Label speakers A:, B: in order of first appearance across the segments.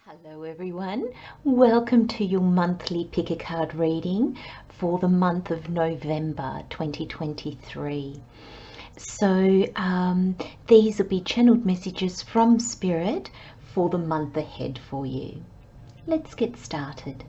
A: Hello everyone, welcome to your monthly pick a card reading for the month of November 2023. So these will be channeled messages from Spirit for the month ahead for you. Let's get started.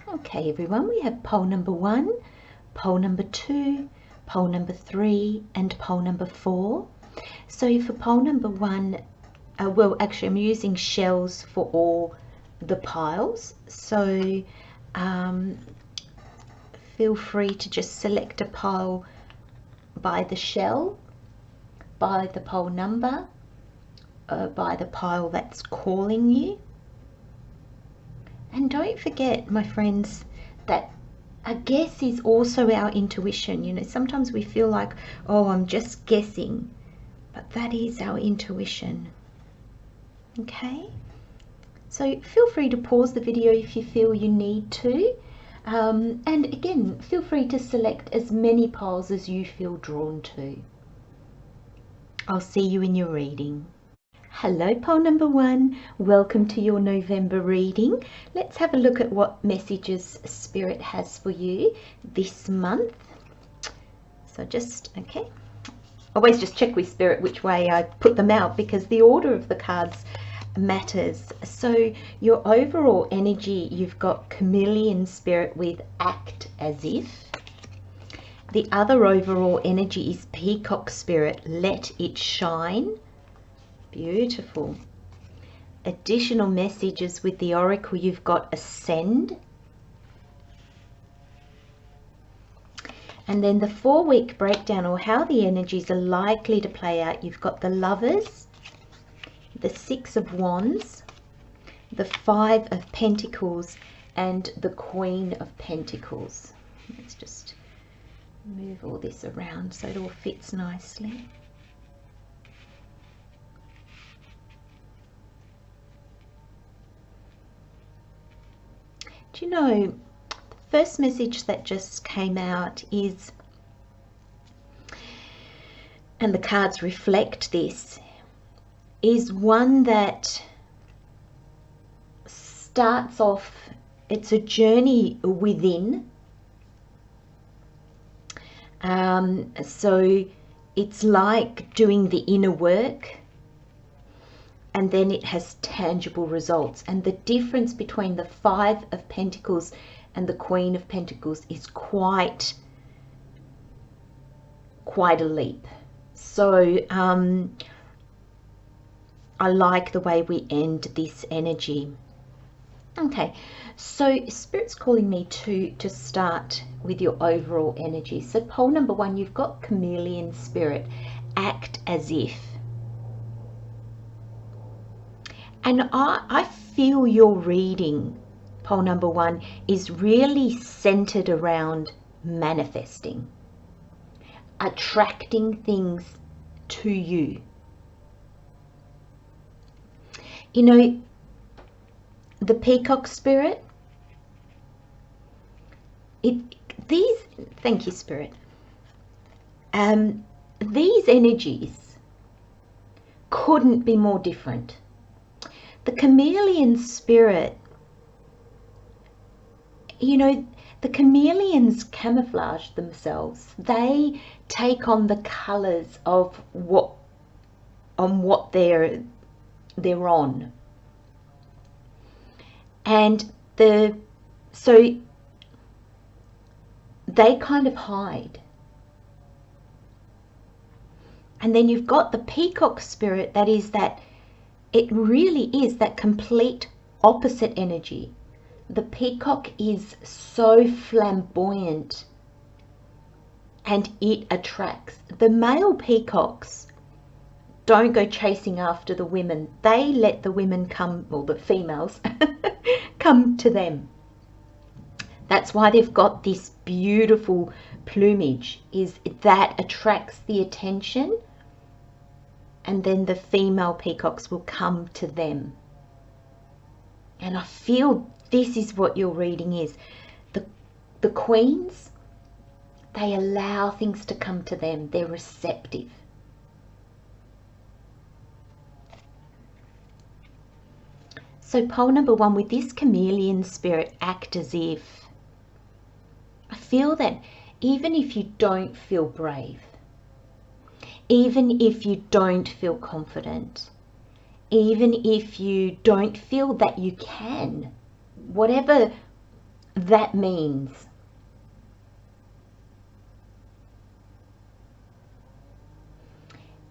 A: Okay everyone, we have pole number 1, pole number 2, pole number 3 and pole number 4. So for pole number 1, well actually I'm using shells for all the piles, so feel free to just select a pile by the shell, by the pole number, by the pile that's calling you. And don't forget, my friends, that a guess is also our intuition. You know, sometimes we feel like, oh, I'm just guessing, but that is our intuition. Okay, so feel free to pause the video if you feel you need to, and again, feel free to select as many piles as you feel drawn to. I'll see you in your reading. Hello pole number 1, welcome to your November reading. Let's have a look at what messages Spirit has for you this month. So just, okay, always just check with Spirit which way I put them out, because the order of the cards matters. So your overall energy, you've got Chameleon Spirit with Act As If. The other overall energy is Peacock Spirit, Let It Shine. Beautiful. Additional messages with the Oracle, you've got Ascend. And then the 4-week breakdown, or how the energies are likely to play out, you've got the Lovers, the 6 of Wands, the 5 of Pentacles, and the Queen of Pentacles. Let's just move all this around so it all fits nicely. Do you know, the first message that just came out is, and the cards reflect this, is one that starts off, it's a journey within. So it's like doing the inner work, and then it has tangible results. And the difference between the 5 of Pentacles and the Queen of Pentacles is quite a leap. So I like the way we end this energy. Okay, so Spirit's calling me to start with your overall energy. So pole number 1, you've got Chameleon Spirit, Act As If. And I feel your reading, pole number 1, is really centered around manifesting, attracting things to you. You know, the Peacock Spirit, thank you Spirit, these energies couldn't be more different. The Chameleon Spirit, you know, the chameleons camouflage themselves. They take on the colors of what they're on. And so they kind of hide. And then you've got the Peacock Spirit, that is that, it really is that complete opposite energy. The peacock is so flamboyant and it attracts. The male peacocks don't go chasing after the women. They let the women come, or the females, come to them. That's why they've got this beautiful plumage, is that attracts the attention, and then the female peacocks will come to them. And I feel this is what your reading is. The queens, they allow things to come to them. They're receptive. So pole number 1, with this chameleon spirit, act as if. I feel that even if you don't feel brave, even if you don't feel confident, even if you don't feel that you can, whatever that means,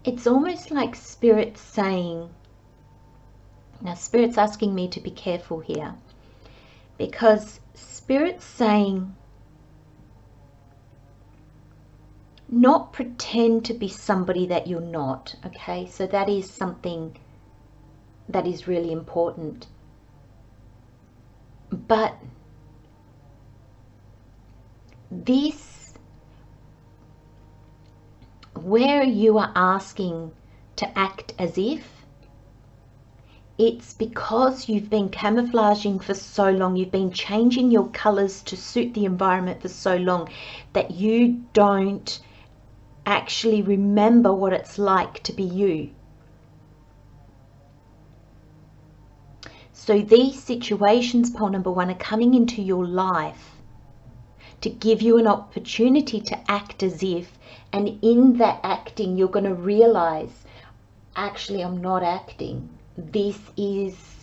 A: it's almost like Spirit's saying, now Spirit's asking me to be careful here, because Spirit's saying, not pretend to be somebody that you're not, okay? So that is something that is really important. But this, where you are asking to act as if, it's because you've been camouflaging for so long, you've been changing your colors to suit the environment for so long, that you don't actually remember what it's like to be you. So these situations, pole number 1, are coming into your life to give you an opportunity to act as if, and in that acting you're going to realize, actually I'm not acting. This is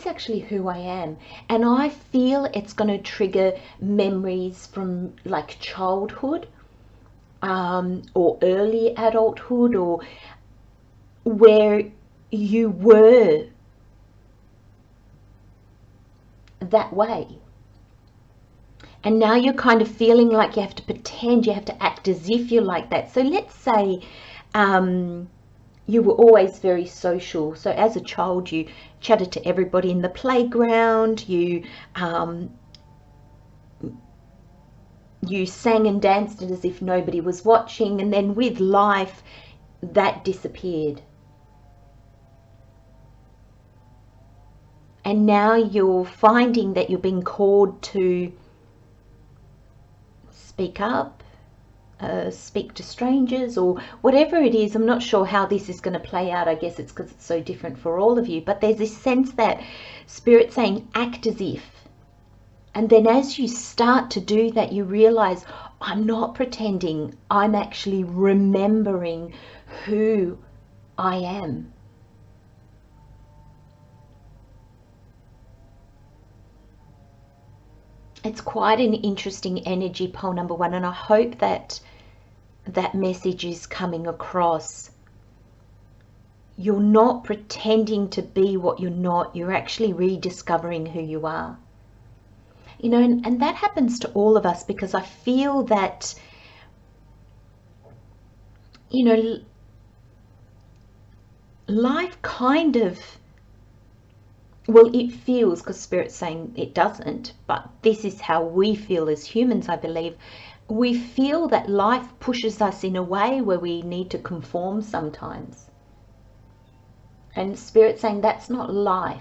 A: actually who I am. And I feel it's going to trigger memories from like childhood, or early adulthood, or where you were that way. And now you're kind of feeling like you have to pretend, you have to act as if you're like that. So let's say you were always very social. So as a child, you chatted to everybody in the playground, you sang and danced as if nobody was watching, and then with life, that disappeared. And now you're finding that you're being called to speak up, speak to strangers, or whatever it is. I'm not sure how this is going to play out. I guess it's because it's so different for all of you. But there's this sense that Spirit's saying, act as if. And then as you start to do that, you realize, I'm not pretending. I'm actually remembering who I am. It's quite an interesting energy, pole number 1, and I hope that that message is coming across. You're not pretending to be what you're not. You're actually rediscovering who you are. You know, and that happens to all of us, because I feel that, you know, life kind of, well, it feels, because Spirit's saying it doesn't, but this is how we feel as humans, I believe. We feel that life pushes us in a way where we need to conform sometimes. And Spirit's saying that's not life.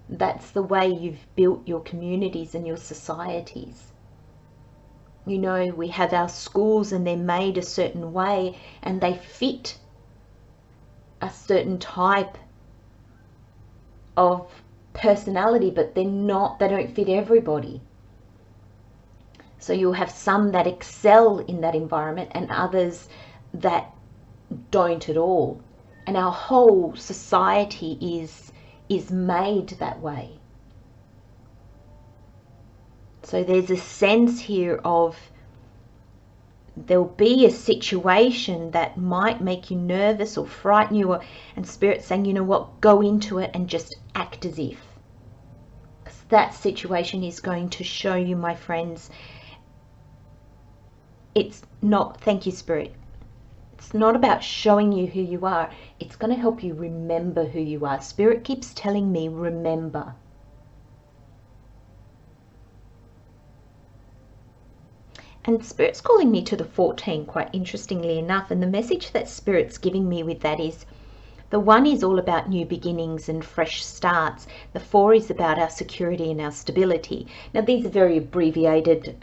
A: That's the way you've built your communities and your societies. You know, we have our schools and they're made a certain way and they fit a certain type of personality, but they're not, they don't fit everybody. So you'll have some that excel in that environment and others that don't at all. And our whole society is made that way. So there's a sense here of there'll be a situation that might make you nervous or frighten you, and Spirit's saying, you know what, go into it and just act as if. Because that situation is going to show you, my friends, it's not, thank you Spirit, It's not about showing you who you are. It's going to help you remember who you are. Spirit keeps telling me, remember. And Spirit's calling me to the 14, quite interestingly enough. And the message that Spirit's giving me with that is, the 1 is all about new beginnings and fresh starts. The 4 is about our security and our stability. Now, these are very abbreviated,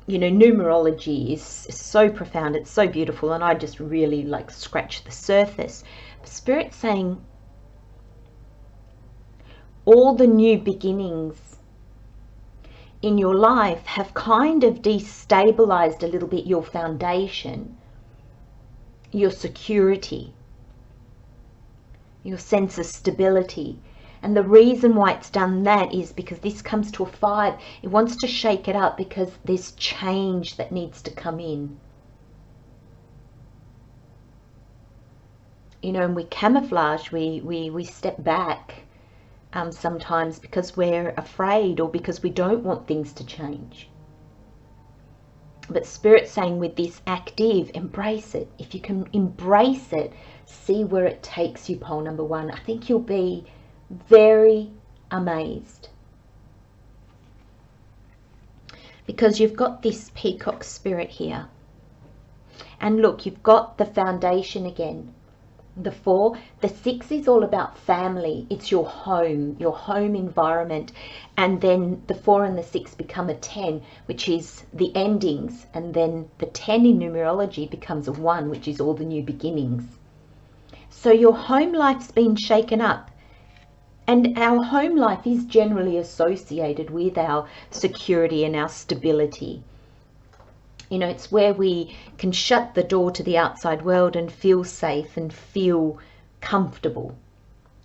A: you know, numerology is so profound. It's so beautiful. And I just really like scratch the surface. Spirit's saying all the new beginnings in your life have kind of destabilized a little bit your foundation, your security, your sense of stability. And the reason why it's done that is because this comes to a 5. It wants to shake it up because there's change that needs to come in. You know, and we camouflage, we step back sometimes because we're afraid or because we don't want things to change. But Spirit's saying with this active, embrace it. If you can embrace it, see where it takes you, pole number 1. I think you'll be very amazed. Because you've got this peacock spirit here. And look, you've got the foundation again. The 4, the 6 is all about family. It's your home environment. And then the 4 and the 6 become a 10, which is the endings. And then the 10 in numerology becomes a 1, which is all the new beginnings. So your home life's been shaken up. And our home life is generally associated with our security and our stability. You know, it's where we can shut the door to the outside world and feel safe and feel comfortable.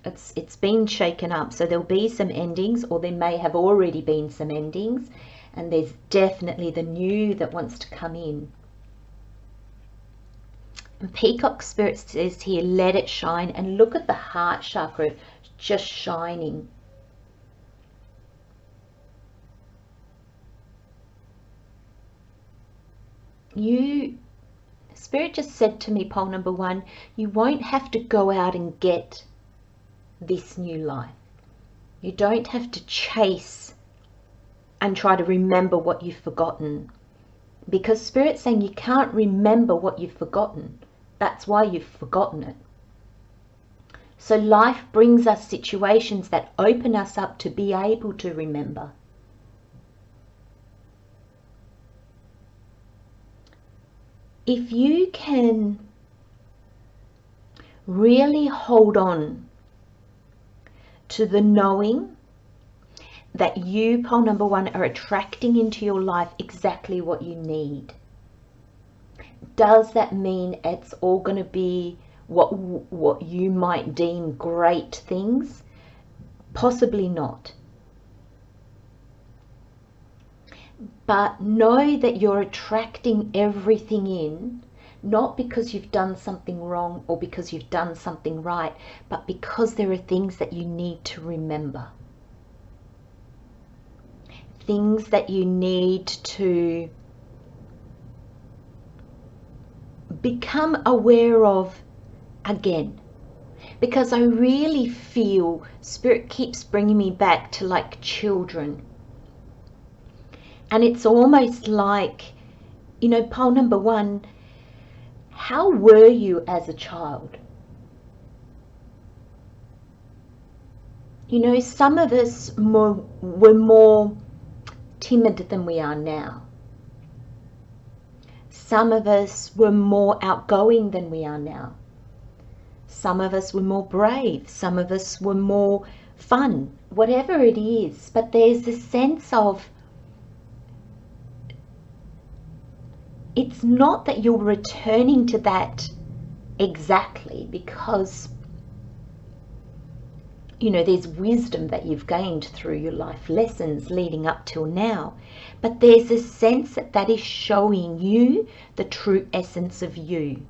A: It's been shaken up. So there'll be some endings, or there may have already been some endings. And there's definitely the new that wants to come in. And Peacock Spirit says here, let it shine. And look at the heart chakra just shining. Spirit just said to me, pole number 1, you won't have to go out and get this new life. You don't have to chase and try to remember what you've forgotten. Because Spirit's saying you can't remember what you've forgotten. That's why you've forgotten it. So life brings us situations that open us up to be able to remember. If you can really hold on to the knowing that you, pole number 1, are attracting into your life exactly what you need. Does that mean it's all going to be what you might deem great things? Possibly not. But know that you're attracting everything in, not because you've done something wrong or because you've done something right, but because there are things that you need to remember. Things that you need to become aware of again. Because I really feel Spirit keeps bringing me back to like children. And it's almost like, you know, pole number 1, how were you as a child? You know, some of us were more timid than we are now. Some of us were more outgoing than we are now. Some of us were more brave. Some of us were more fun. Whatever it is. But there's a sense of, it's not that you're returning to that exactly, because, you know, there's wisdom that you've gained through your life lessons leading up till now. But there's a sense that that is showing you the true essence of you.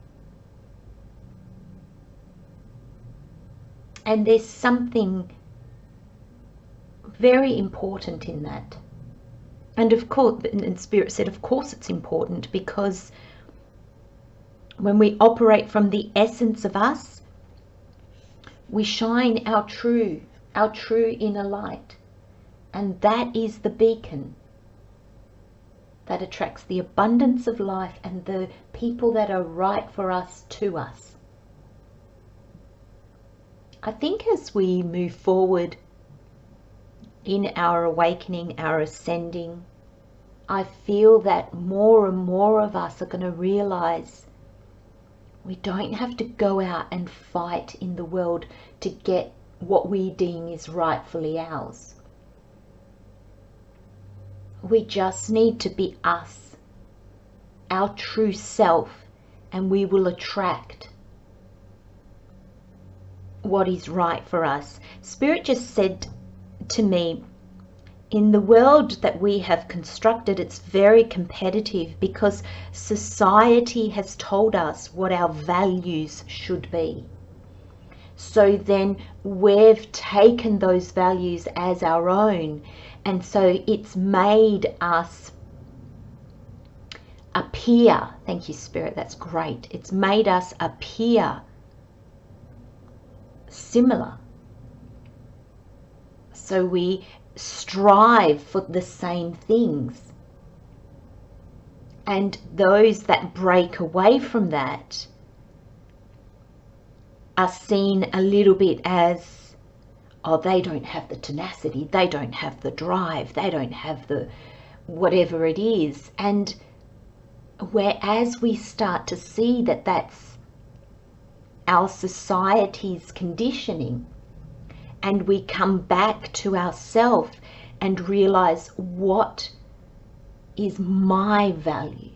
A: And there's something very important in that. And of course, and Spirit said, of course it's important, because When we operate from the essence of us, we shine our true inner light. And that is the beacon that attracts the abundance of life and the people that are right for us to us. I think as we move forward in our awakening, our ascending, I feel that more and more of us are going to realize we don't have to go out and fight in the world to get what we deem is rightfully ours. We just need to be us, our true self, and we will attract what is right for us. Spirit just said to me, in the world that we have constructed, it's very competitive because society has told us what our values should be. So then we've taken those values as our own, and so it's made us appear, thank you Spirit, that's great, it's made us appear similar. So we strive for the same things, and those that break away from that are seen a little bit as, oh, they don't have the tenacity, they don't have the drive, they don't have the whatever it is. And whereas we start to see that that's our society's conditioning, and we come back to ourselves and realize, what is my value?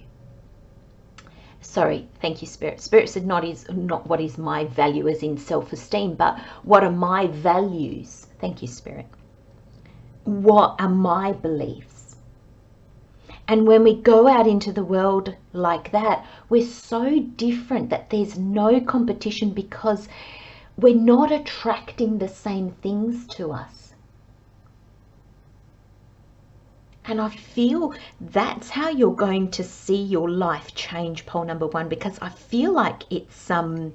A: Sorry, thank you Spirit. Spirit said not what is my value as in self-esteem, but what are my values? Thank you Spirit. What are my beliefs? And when we go out into the world like that, we're so different that there's no competition, because we're not attracting the same things to us. And I feel that's how you're going to see your life change, pole number 1, because I feel like it's going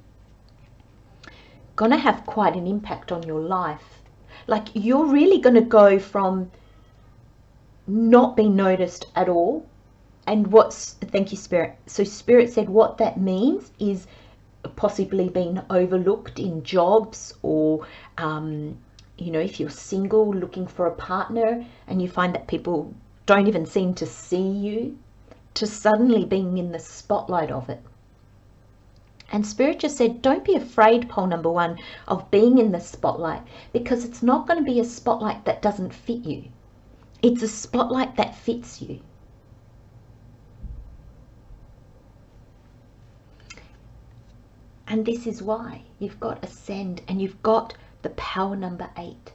A: to have quite an impact on your life. Like, you're really going to go from not being noticed at all. And thank you Spirit. So Spirit said what that means is possibly being overlooked in jobs, or you know, if you're single looking for a partner and you find that people don't even seem to see you, to suddenly being in the spotlight of it. And Spirit just said, don't be afraid, pole number 1, of being in the spotlight, because it's not going to be a spotlight that doesn't fit you. It's a spotlight that fits you. And this is why you've got ascend, and you've got the power number 8.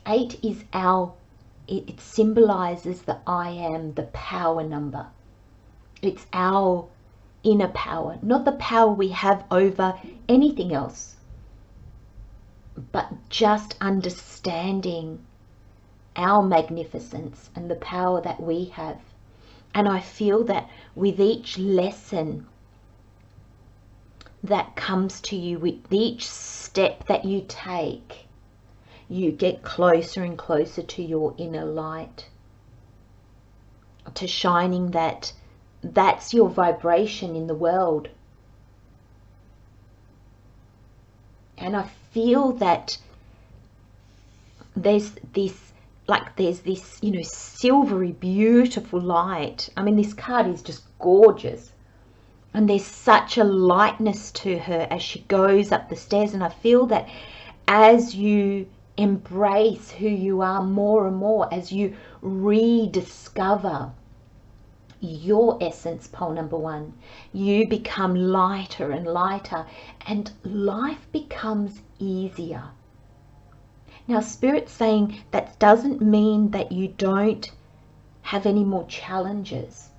A: 8 is it symbolizes the I am, the power number. It's our inner power, not the power we have over anything else, but just understanding our magnificence and the power that we have. And I feel that with each lesson that comes to you, with each step that you take, you get closer and closer to your inner light, to shining that's your vibration in the world. And I feel that there's this, you know, silvery, beautiful light. I mean, this card is just gorgeous. And there's such a lightness to her as she goes up the stairs. And I feel that as you embrace who you are more and more, as you rediscover your essence, pole number 1, you become lighter and lighter, and life becomes easier. Now, Spirit's saying that doesn't mean that you don't have any more challenges,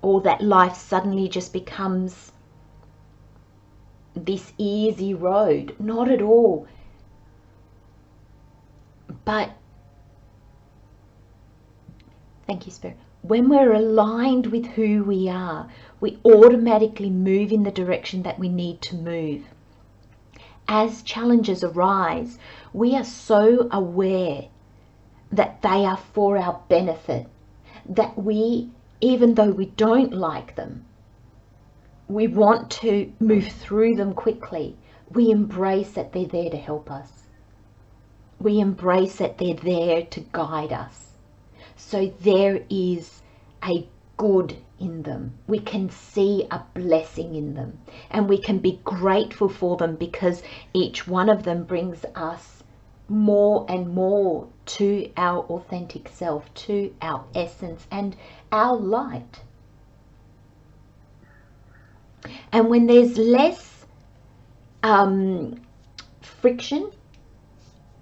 A: or that life suddenly just becomes this easy road. Not at all. But, thank you Spirit, when we're aligned with who we are, we automatically move in the direction that we need to move. As challenges arise, we are so aware that they are for our benefit, that we, even though we don't like them, we want to move through them quickly. We embrace that they're there to help us. We embrace that they're there to guide us. So there is a good in them. We can see a blessing in them, and we can be grateful for them, because each one of them brings us more and more to our authentic self, to our essence and our light. And when there's less friction,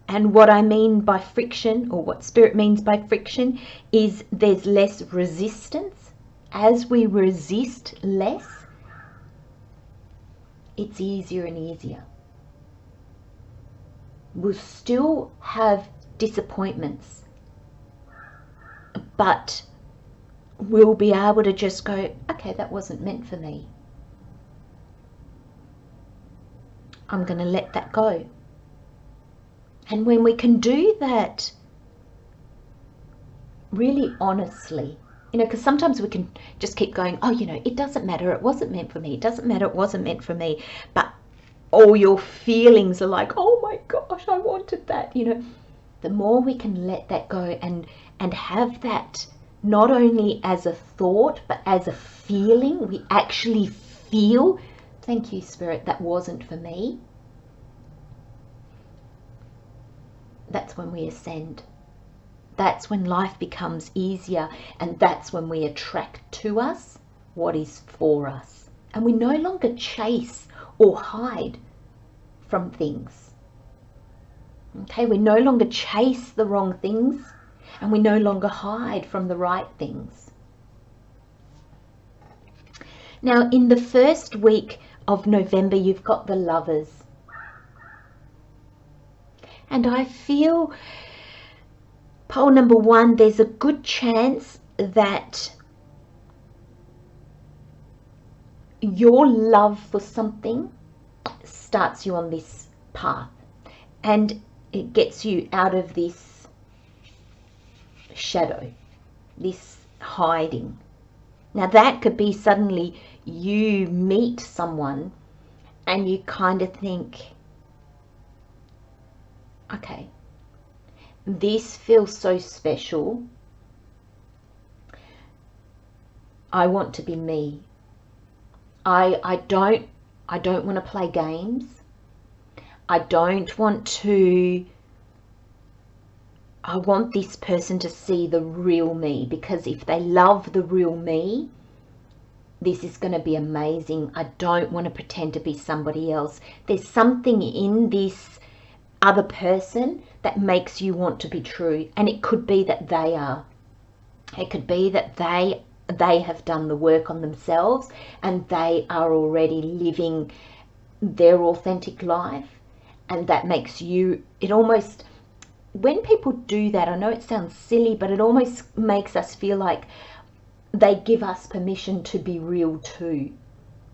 A: and what I mean by friction, or what Spirit means by friction, is there's less resistance. As we resist less, it's easier and easier. We'll still have disappointments, but we'll be able to just go, okay, that wasn't meant for me. I'm going to let that go. And when we can do that really honestly, because sometimes we can just keep going, oh, it doesn't matter, it wasn't meant for me. It doesn't matter, it wasn't meant for me. But all your feelings are like, oh my gosh, I wanted that. The more we can let that go and have that not only as a thought, but as a feeling, we actually feel, thank you, Spirit, that wasn't for me. That's when we ascend. That's when life becomes easier, and that's when we attract to us what is for us. And we no longer chase or hide from things. Okay, we no longer chase the wrong things, and we no longer hide from the right things. Now, in the first week of November, you've got the Lovers. And I feel, pole number 1, there's a good chance that your love for something starts you on this path, and it gets you out of this shadow, this hiding. Now that could be suddenly you meet someone and you kind of think, okay, this feels so special. I want to be me. I don't want to play games. I want this person to see the real me, because if they love the real me, this is going to be amazing. I don't want to pretend to be somebody else. There's something in this other person that makes you want to be true, and it could be that they are. It could be that they have done the work on themselves and they are already living their authentic life, and that makes you, it almost, when people do that, I know it sounds silly, but it almost makes us feel like they give us permission to be real too.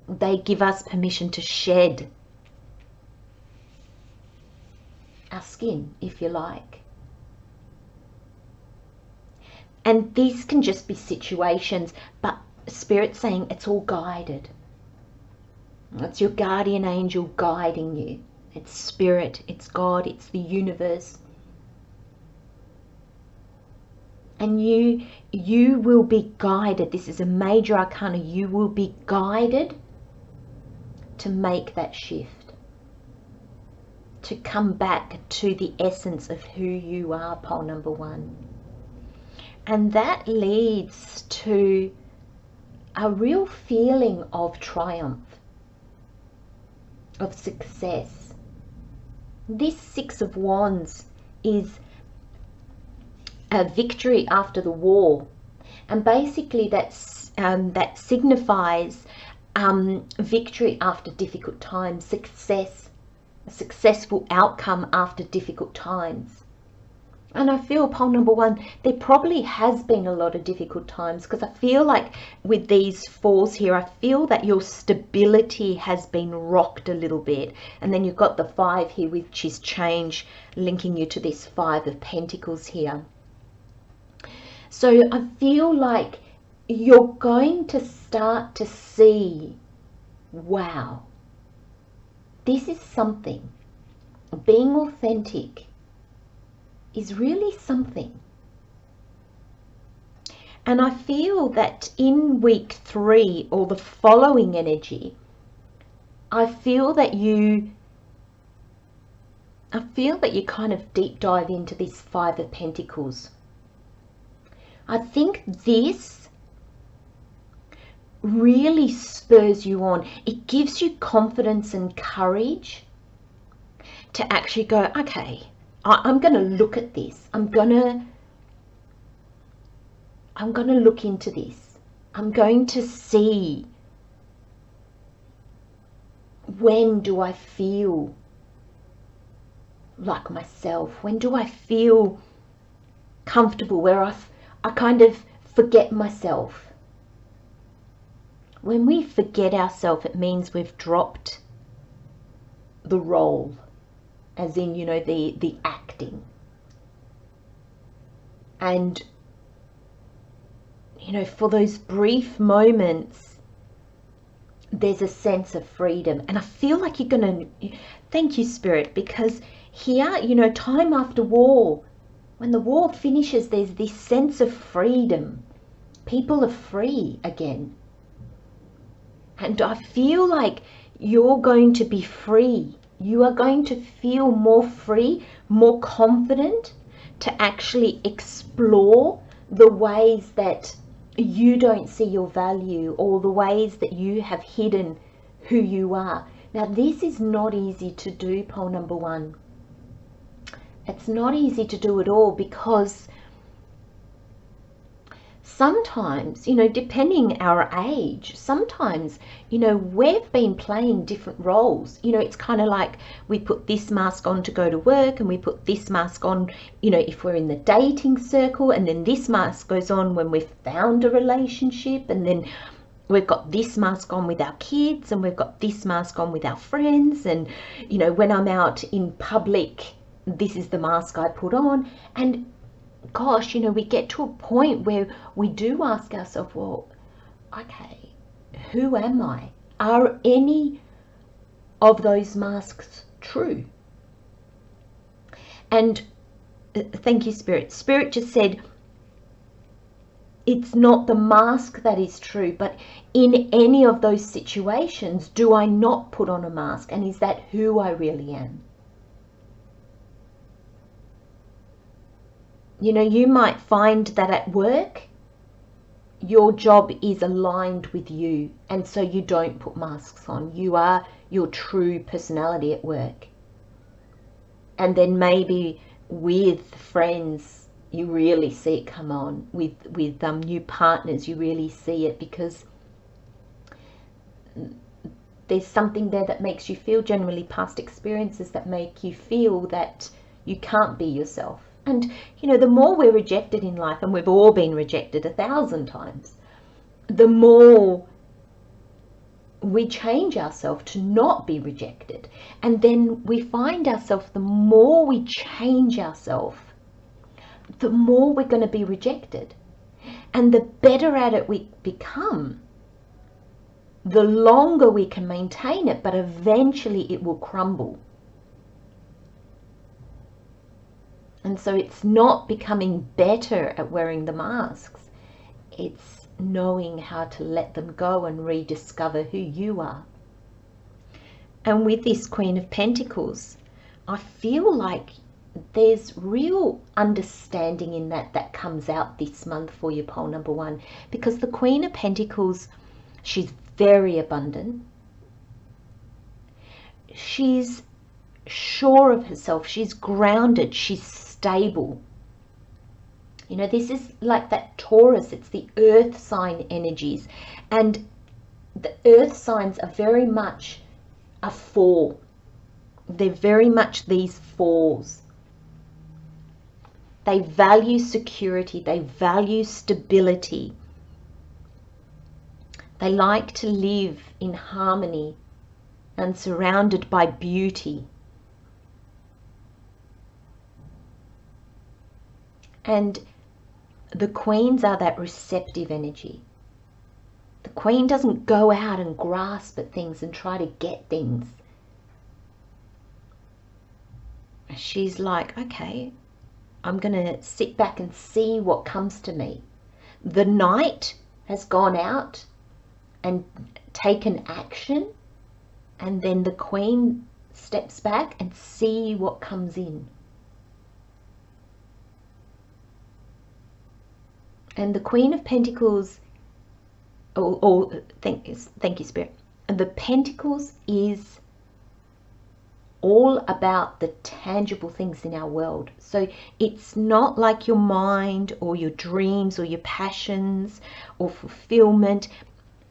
A: They give us permission to shed our skin, if you like. And these can just be situations, but Spirit's saying it's all guided. It's your guardian angel guiding you. It's Spirit, it's God, it's the universe. And you will be guided. This is a major arcana. You will be guided to make that shift, to come back to the essence of who you are, pole number 1. And that leads to a real feeling of triumph, of success. This 6 of Wands is a victory after the war, and basically that signifies victory after difficult times, success, a successful outcome after difficult times. And I feel, pole number one, there probably has been a lot of difficult times, because I feel like with these fours here, I feel that your stability has been rocked a little bit. And then you've got the 5 here, which is change, linking you to this 5 of Pentacles here. So I feel like you're going to start to see, wow, this is something. Being authentic is really something. And I feel that in week 3 or the following energy, I feel that you kind of deep dive into this 5 of Pentacles. I think this really spurs you on. It gives you confidence and courage to actually go, okay, I'm going to look at this. I'm going to look into this. I'm going to see, when do I feel like myself? When do I feel comfortable, where I kind of forget myself? When we forget ourselves, it means we've dropped the role, as in, you know, the acting. And, you know, for those brief moments, there's a sense of freedom. And I feel like you're going to, thank you, Spirit, because here, you know, time after war, when the war finishes, there's this sense of freedom. People are free again. And I feel like you're going to be free. You are going to feel more free, more confident to actually explore the ways that you don't see your value, or the ways that you have hidden who you are. Now, this is not easy to do, pole number one. It's not easy to do at all, because sometimes, you know, depending our age, sometimes, you know, we've been playing different roles. You know, it's kind of like we put this mask on to go to work, and we put this mask on, you know, if we're in the dating circle, and then this mask goes on when we've found a relationship, and then we've got this mask on with our kids, and we've got this mask on with our friends. And, you know, when I'm out in public, this is the mask I put on. And gosh, you know, we get to a point where we do ask ourselves, well, okay, who am I? Are any of those masks true? And thank you, Spirit. Spirit just said, it's not the mask that is true, but in any of those situations, do I not put on a mask? And is that who I really am? You know, you might find that at work, your job is aligned with you, and so you don't put masks on. You are your true personality at work. And then maybe with friends, you really see it come on. With new partners, you really see it, because there's something there that makes you feel, generally past experiences that make you feel that you can't be yourself. And, you know, the more we're rejected in life, and we've all been rejected 1,000 times, the more we change ourselves to not be rejected. And then we find ourselves, the more we change ourselves, the more we're going to be rejected. And the better at it we become, the longer we can maintain it, but eventually it will crumble. And so it's not becoming better at wearing the masks. It's knowing how to let them go and rediscover who you are. And with this Queen of Pentacles, I feel like there's real understanding in that comes out this month for you, pole number one. Because the Queen of Pentacles, she's very abundant. She's sure of herself. She's grounded. She's stable. You know, this is like that Taurus. It's the earth sign energies, and the earth signs are very much a 4. They're very much these 4s. They value security. They value stability. They like to live in harmony and surrounded by beauty. And the queens are that receptive energy. The queen doesn't go out and grasp at things and try to get things. She's like, okay, I'm going to sit back and see what comes to me. The knight has gone out and taken action, and then the queen steps back and see what comes in. And the Queen of Pentacles, thank you, Spirit. And the Pentacles is all about the tangible things in our world. So it's not like your mind or your dreams or your passions or fulfillment.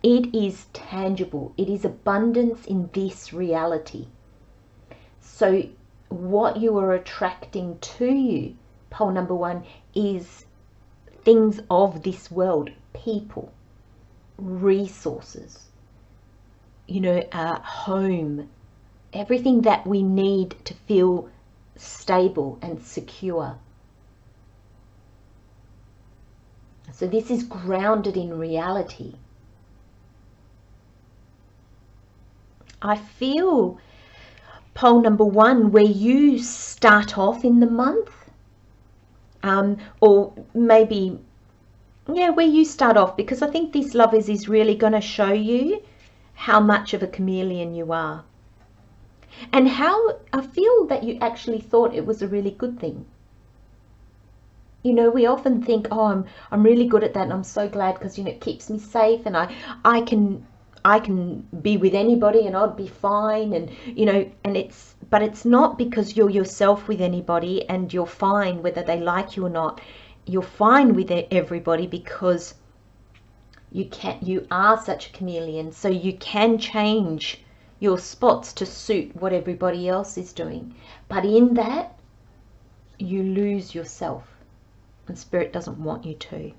A: It is tangible. It is abundance in this reality. So what you are attracting to you, pole number one, is things of this world, people, resources, home, everything that we need to feel stable and secure. So this is grounded in reality. I feel, pole number one, where you start off in the month, or maybe, where you start off, because I think this, lovers, is really going to show you how much of a chameleon you are. And how I feel that you actually thought it was a really good thing. We often think, oh, I'm really good at that, and I'm so glad because, it keeps me safe, and I can be with anybody and I'd be fine, and but it's not because you're yourself with anybody and you're fine whether they like you or not. You're fine with everybody because you are such a chameleon, so you can change your spots to suit what everybody else is doing. But in that, you lose yourself, and Spirit doesn't want you to.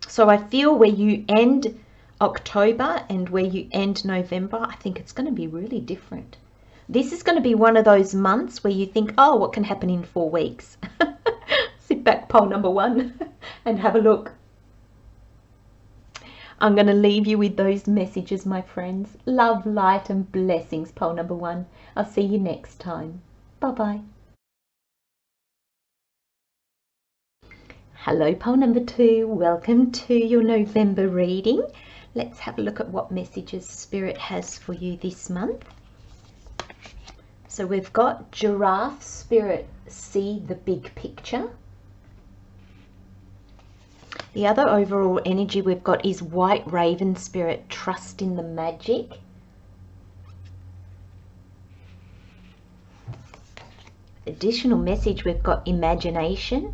A: So I feel where you end October and where you end November, I think it's going to be really different. This is going to be one of those months where you think, oh, what can happen in 4 weeks? Sit back, pole number one, and have a look. I'm going to leave you with those messages, my friends. Love, light, and blessings, pole number one. I'll see you next time. Bye-bye. Hello, pole number two. Welcome to your November reading. Let's have a look at what messages Spirit has for you this month. So we've got Giraffe Spirit, see the big picture. The other overall energy we've got is White Raven Spirit, trust in the magic. Additional message, we've got imagination.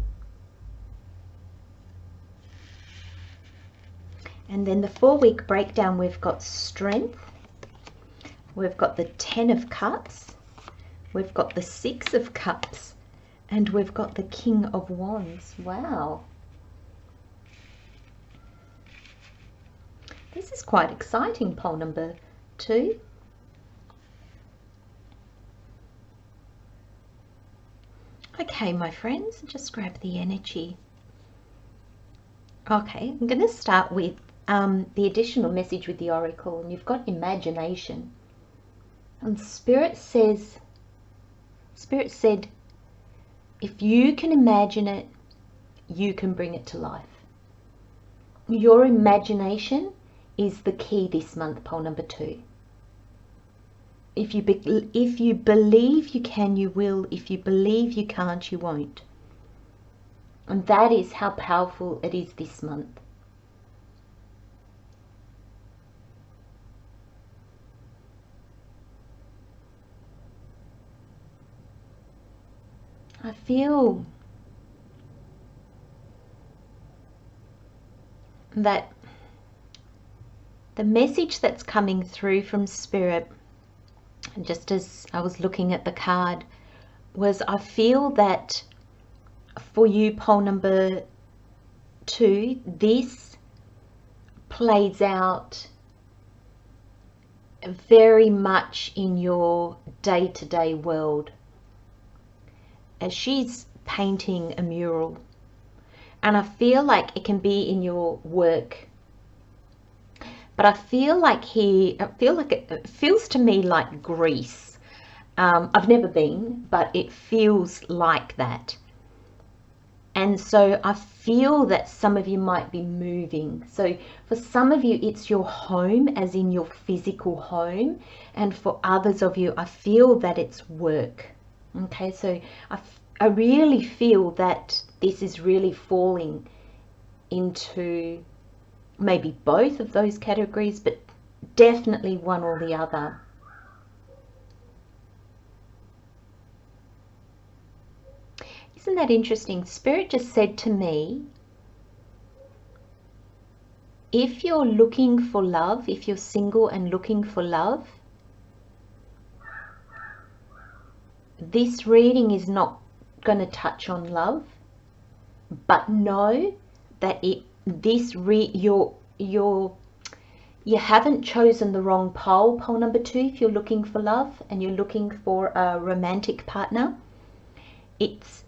A: And then the 4-week breakdown, we've got strength. We've got the 10 of Cups. We've got the 6 of Cups. And we've got the King of Wands. Wow. This is quite exciting, pole number two. Okay, my friends, just grab the energy. Okay, I'm going to start with the additional message with the Oracle, and you've got imagination. And Spirit said, if you can imagine it, you can bring it to life. Your imagination is the key this month, pole number two. If you believe you can, you will. If you believe you can't, you won't. And that is how powerful it is this month. I feel that the message that's coming through from Spirit, just as I was looking at the card, was I feel that for you, pole number 2, this plays out very much in your day-to-day world, as she's painting a mural, and I feel like it can be in your work, but I feel like it feels to me like Greece. I've never been, but it feels like that. And so I feel that some of you might be moving. So for some of you, it's your home, as in your physical home. And for others of you, I feel that it's work. Okay, so I really feel that this is really falling into maybe both of those categories, but definitely one or the other. Isn't that interesting? Spirit just said to me, if you're looking for love, if you're single and looking for love, this reading is not going to touch on love, but know that you haven't chosen the wrong pole number 2, if you're looking for love and you're looking for a romantic partner.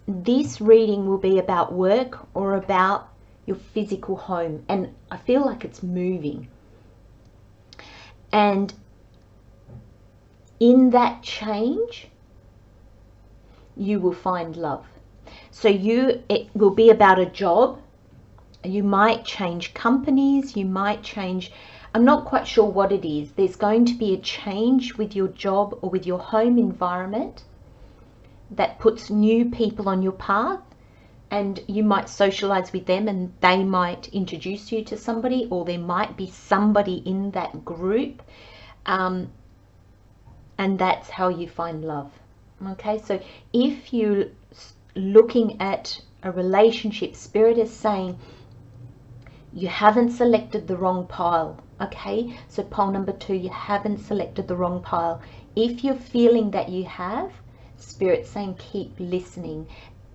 A: This reading will be about work or about your physical home, and I feel like it's moving. And in that change, you will find love. So it will be about a job. You might change companies, you might change, I'm not quite sure what it is. There's going to be a change with your job or with your home environment that puts new people on your path, and you might socialize with them and they might introduce you to somebody, or there might be somebody in that group, and that's how you find love. Okay, so if you're looking at a relationship, Spirit is saying you haven't selected the wrong pile. Okay, so pile number 2, you haven't selected the wrong pile. If you're feeling that you have, Spirit's saying keep listening.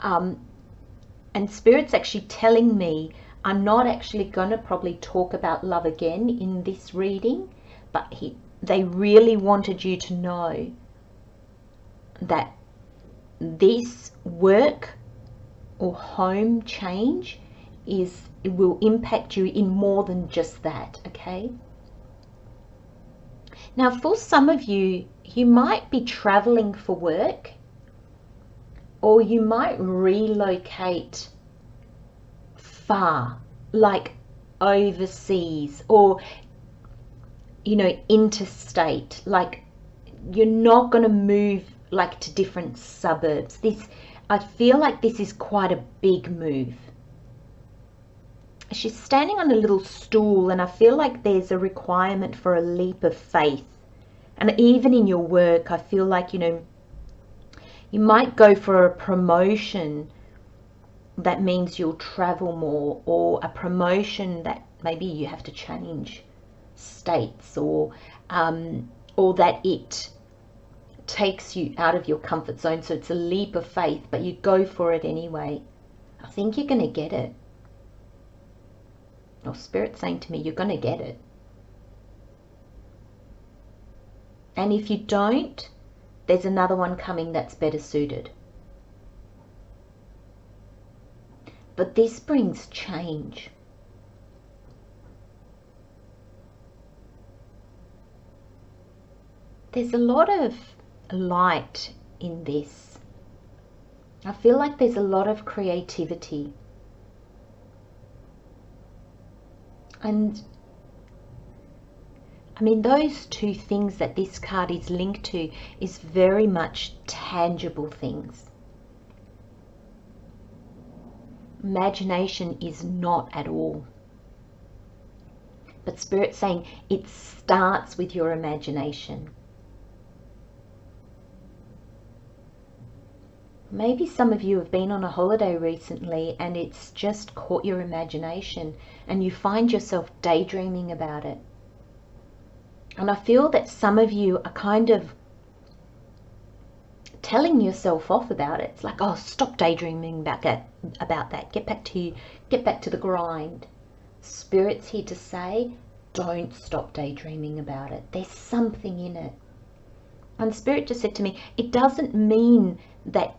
A: And Spirit's actually telling me I'm not actually going to probably talk about love again in this reading, but they really wanted you to know that this work or home change it will impact you in more than just that. Okay, now for some of you, you might be traveling for work, or you might relocate far, like overseas, or interstate. Like you're not going to move like to different suburbs. I feel like this is quite a big move. She's standing on a little stool, and I feel like there's a requirement for a leap of faith. And even in your work, I feel like, you might go for a promotion that means you'll travel more, or a promotion that maybe you have to change states, or that it takes you out of your comfort zone. So it's a leap of faith, but you go for it anyway. I think you're going to get it. Or Spirit's saying to me, you're going to get it. And if you don't, there's another one coming that's better suited. But this brings change. There's a lot of light in this. I feel like there's a lot of creativity. And I mean, those two things that this card is linked to is very much tangible things. Imagination is not at all. But Spirit's saying it starts with your imagination. Maybe some of you have been on a holiday recently and it's just caught your imagination and you find yourself daydreaming about it. And I feel that some of you are kind of telling yourself off about it. It's like, oh, stop daydreaming about that. Get back to the grind. Spirit's here to say, don't stop daydreaming about it. There's something in it. And Spirit just said to me, it doesn't mean that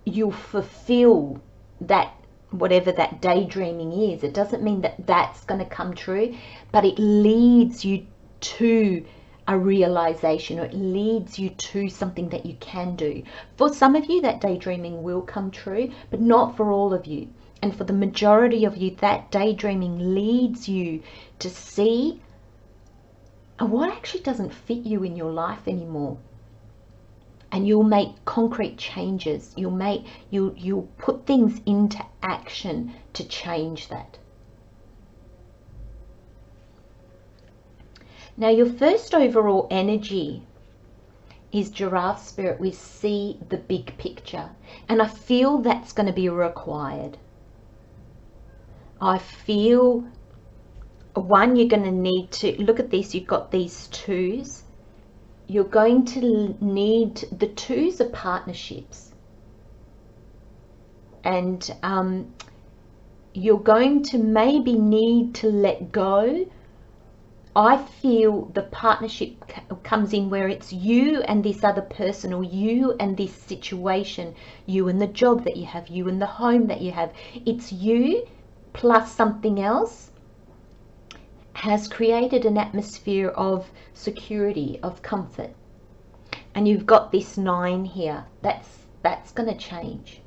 A: you'll fulfill that, whatever that daydreaming is. It doesn't mean that that's going to come true, but it leads you to a realization, or it leads you to something that you can do. For some of you, that daydreaming will come true, but not for all of you. And for the majority of you, that daydreaming leads you to see what actually doesn't fit you in your life anymore. And you'll make concrete changes. You'll put things into action to change that. Now, your first overall energy is Giraffe Spirit. We see the big picture. And I feel that's going to be required. I feel, one, you're going to need to, look at this, you've got these twos. You're going to need, the twos are partnerships. And you're going to maybe need to let go. I feel the partnership comes in where it's you and this other person, or you and this situation, you and the job that you have, you and the home that you have. It's you plus something else has created an atmosphere of security, of comfort. And you've got this 9 here. That's going to change.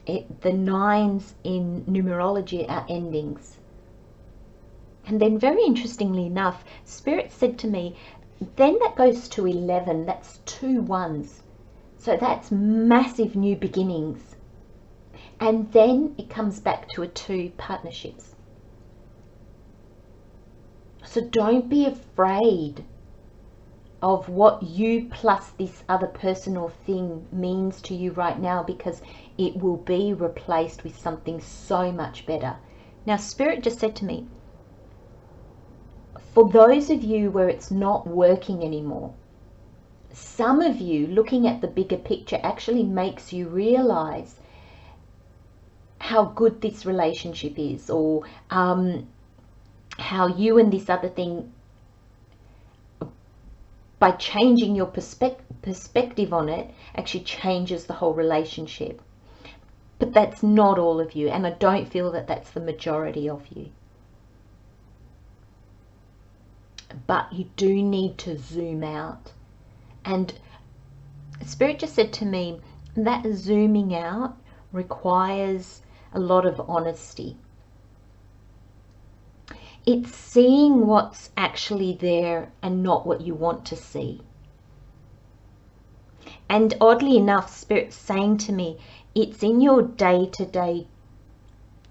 A: The 9s in numerology are endings. And then, very interestingly enough, Spirit said to me, then that goes to 11. That's 2 1s. So that's massive new beginnings. And then it comes back to a 2, partnerships. So don't be afraid of what you plus this other person or thing means to you right now, because it will be replaced with something so much better. Now, Spirit just said to me, for those of you where it's not working anymore, some of you looking at the bigger picture actually makes you realize how good this relationship is, or how you and this other thing, by changing your perspective on it, actually changes the whole relationship. But that's not all of you, and I don't feel that that's the majority of you. But you do need to zoom out. And Spirit just said to me, that zooming out requires a lot of honesty. It's seeing what's actually there and not what you want to see. And oddly enough, Spirit's saying to me, it's in your day-to-day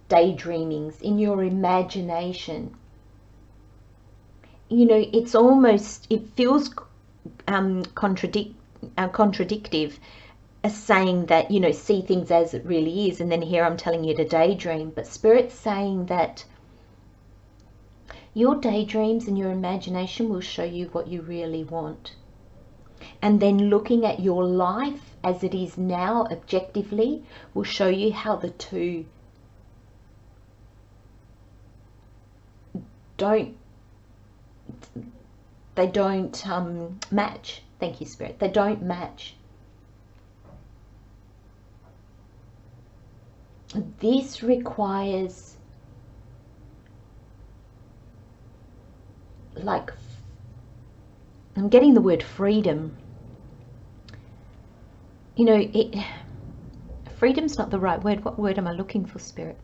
A: daydreamings, in your imagination. You know, it's almost, it feels contradictive as saying that, you know, see things as it really is, and then here I'm telling you to daydream. But Spirit's saying that your daydreams and your imagination will show you what you really want. And then looking at your life as it is now objectively will show you how the two don't match. Thank you, Spirit. They don't match. This requires, like, I'm getting the word freedom. You know, freedom's not the right word. What word am I looking for, Spirit?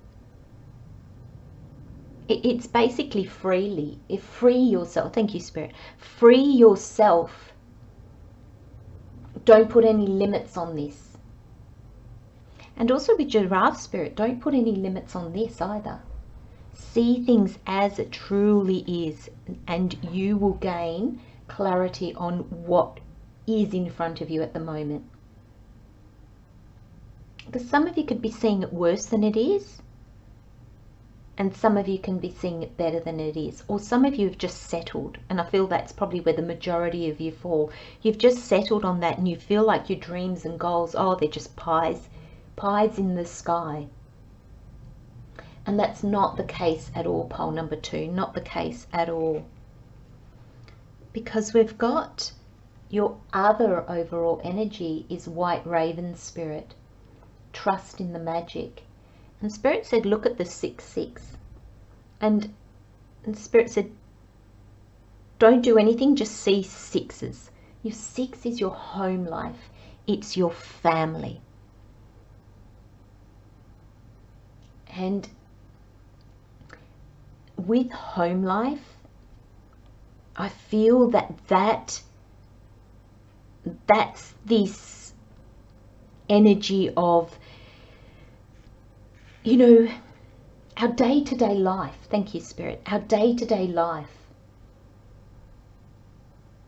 A: It's basically freely. Free yourself. Thank you, Spirit. Free yourself. Don't put any limits on this. And also with Giraffe Spirit, don't put any limits on this either. See things as it truly is, and you will gain clarity on what is in front of you at the moment. Because some of you could be seeing it worse than it is. And some of you can be seeing it better than it is. Or some of you have just settled. And I feel that's probably where the majority of you fall. You've just settled on that and you feel like your dreams and goals, oh, they're just pies in the sky. And that's not the case at all, pole number 2. Not the case at all. Because we've got your other overall energy is White Raven Spirit. Trust in the magic. And Spirit said, look at the 6-6. And Spirit said, don't do anything, just see 6s. Your 6 is your home life. It's your family. And with home life, I feel that's this energy of, you know, our day-to-day life. Thank you, Spirit. Our day-to-day life.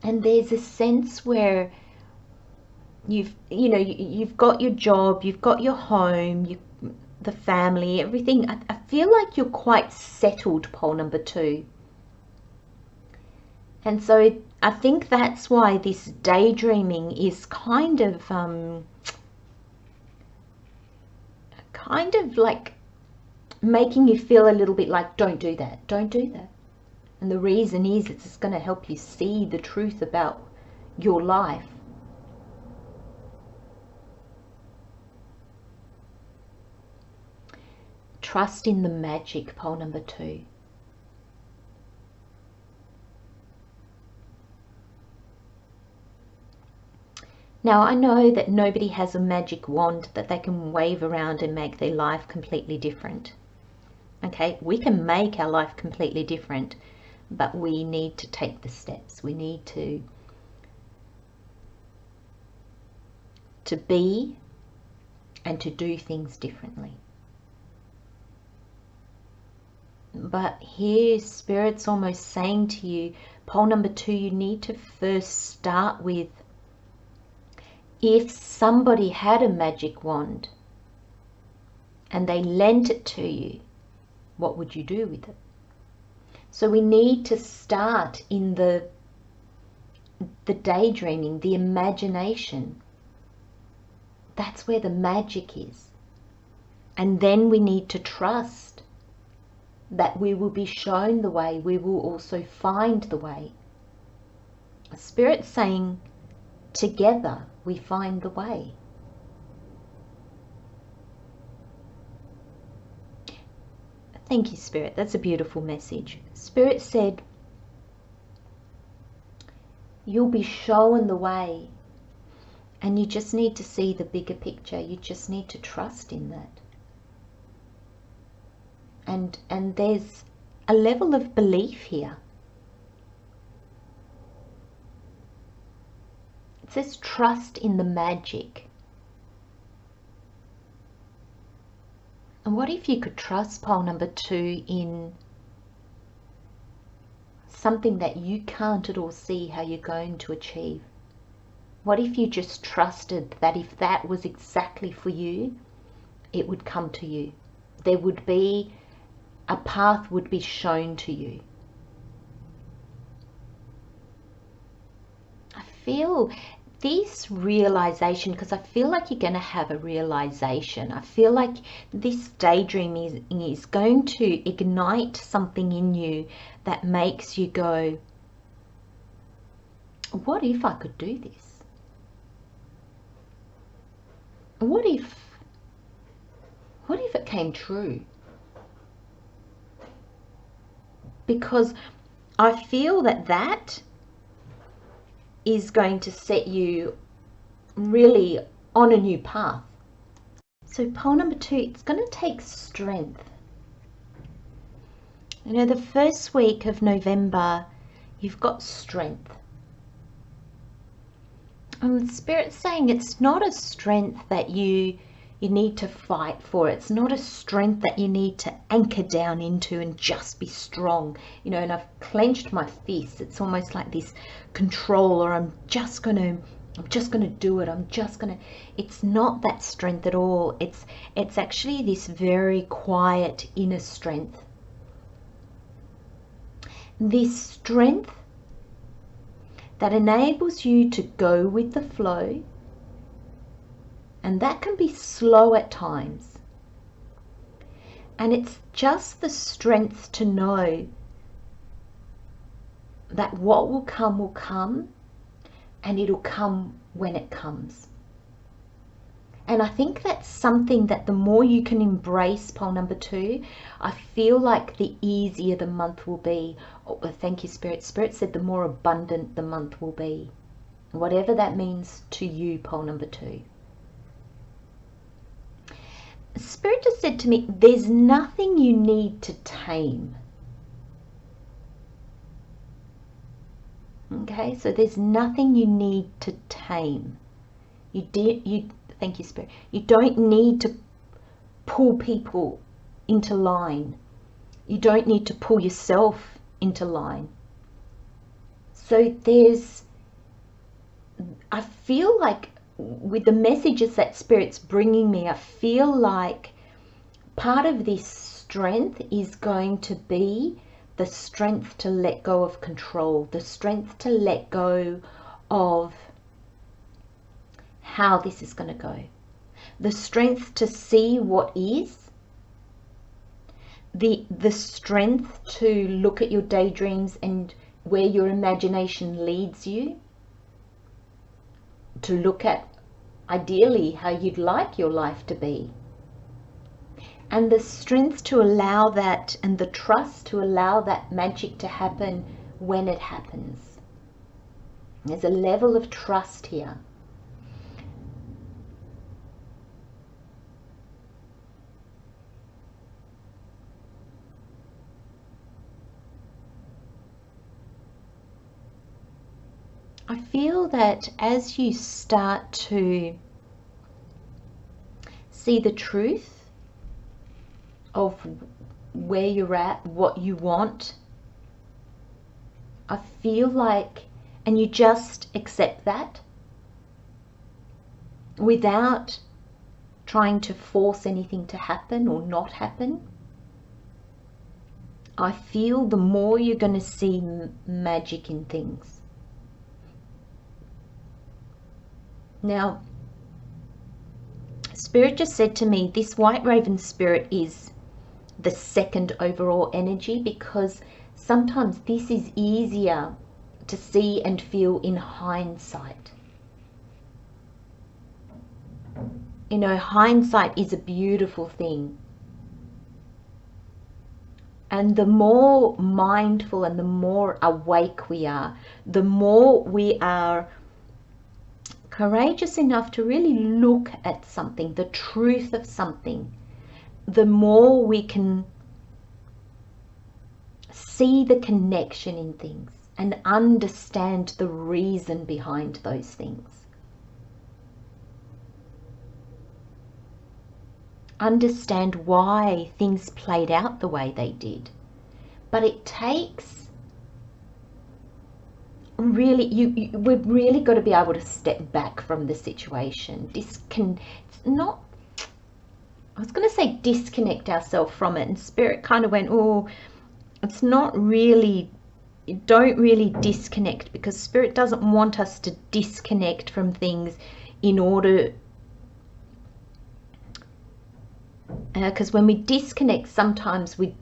A: And there's a sense where you've got your job, you've got your home, the family, everything. I feel like you're quite settled, pole number 2. And so I think that's why this daydreaming is kind of like making you feel a little bit like, don't do that, don't do that. And the reason is it's just going to help you see the truth about your life. Trust in the magic, pole number 2. Now, I know that nobody has a magic wand that they can wave around and make their life completely different. Okay, we can make our life completely different, but we need to take the steps. We need to be and to do things differently. But here, Spirit's almost saying to you, pole number 2, you need to first start with, if somebody had a magic wand and they lent it to you, what would you do with it? So we need to start in the daydreaming, the imagination. That's where the magic is. And then we need to trust that we will be shown the way. We will also find the way. Spirit's saying, together we find the way. Thank you, Spirit. That's a beautiful message. Spirit said, you'll be shown the way. And you just need to see the bigger picture. You just need to trust in that. And there's a level of belief here. It says trust in the magic. And what if you could trust, pole number 2, in something that you can't at all see how you're going to achieve? What if you just trusted that if that was exactly for you, it would come to you? There would be a path would be shown to you. I feel this realization, because I feel like you're going to have a realization. I feel like this daydreaming is going to ignite something in you that makes you go, what if I could do this? What if it came true? Because I feel that is going to set you really on a new path. So pole number 2, it's going to take strength. You know, the first week of November, you've got strength. And Spirit's saying it's not a strength that you need to fight for. It's not a strength that you need to anchor down into and just be strong. You know, and I've clenched my fists. It's almost like this control, or I'm just gonna do it. It's not that strength at all. It's actually this very quiet inner strength this strength that enables you to go with the flow, and that can be slow at times. And it's just the strength to know that what will come, and it'll come when it comes. And I think that's something that the more you can embrace, pole number 2, I feel like the easier the month will be. Oh, thank you, Spirit. Spirit said the more abundant the month will be. Whatever that means to you, pole number 2. Spirit just said to me, there's nothing you need to tame. Okay, so there's nothing you need to tame. Thank you, Spirit. You don't need to pull people into line. You don't need to pull yourself into line. So I feel like with the messages that Spirit's bringing me, I feel like part of this strength is going to be the strength to let go of control, the strength to let go of how this is going to go, the strength to see what is, the strength to look at your daydreams and where your imagination leads you, to look at ideally how you'd like your life to be, and the strength to allow that, and the trust to allow that magic to happen when it happens. There's a level of trust here. I feel that as you start to see the truth of where you're at, what you want, I feel like, and you just accept that without trying to force anything to happen or not happen, I feel the more you're going to see magic in things. Now, Spirit just said to me, this White Raven Spirit is the second overall energy, because sometimes this is easier to see and feel in hindsight. You know, hindsight is a beautiful thing. And the more mindful and the more awake we are, the more we are courageous enough to really look at something, the truth of something, the more we can see the connection in things and understand the reason behind those things. Understand why things played out the way they did. But it takes really, we've really got to be able to step back from the situation. I was going to say disconnect ourselves from it, and Spirit kind of went, oh, it's not really, you don't really disconnect, because Spirit doesn't want us to disconnect from things in order, because when we disconnect, sometimes we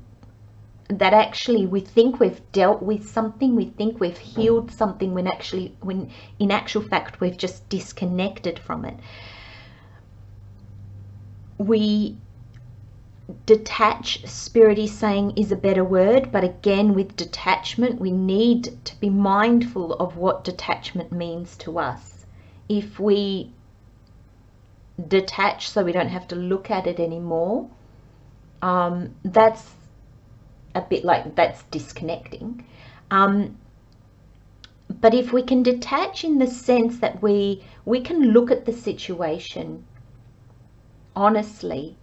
A: think we've dealt with something, we think we've healed something, when in actual fact we've just disconnected from it. We detach, Spirit is saying, is a better word, but again, with detachment, we need to be mindful of what detachment means to us. If we detach so we don't have to look at it anymore, that's a bit like, that's disconnecting. But if we can detach in the sense that we can look at the situation honestly,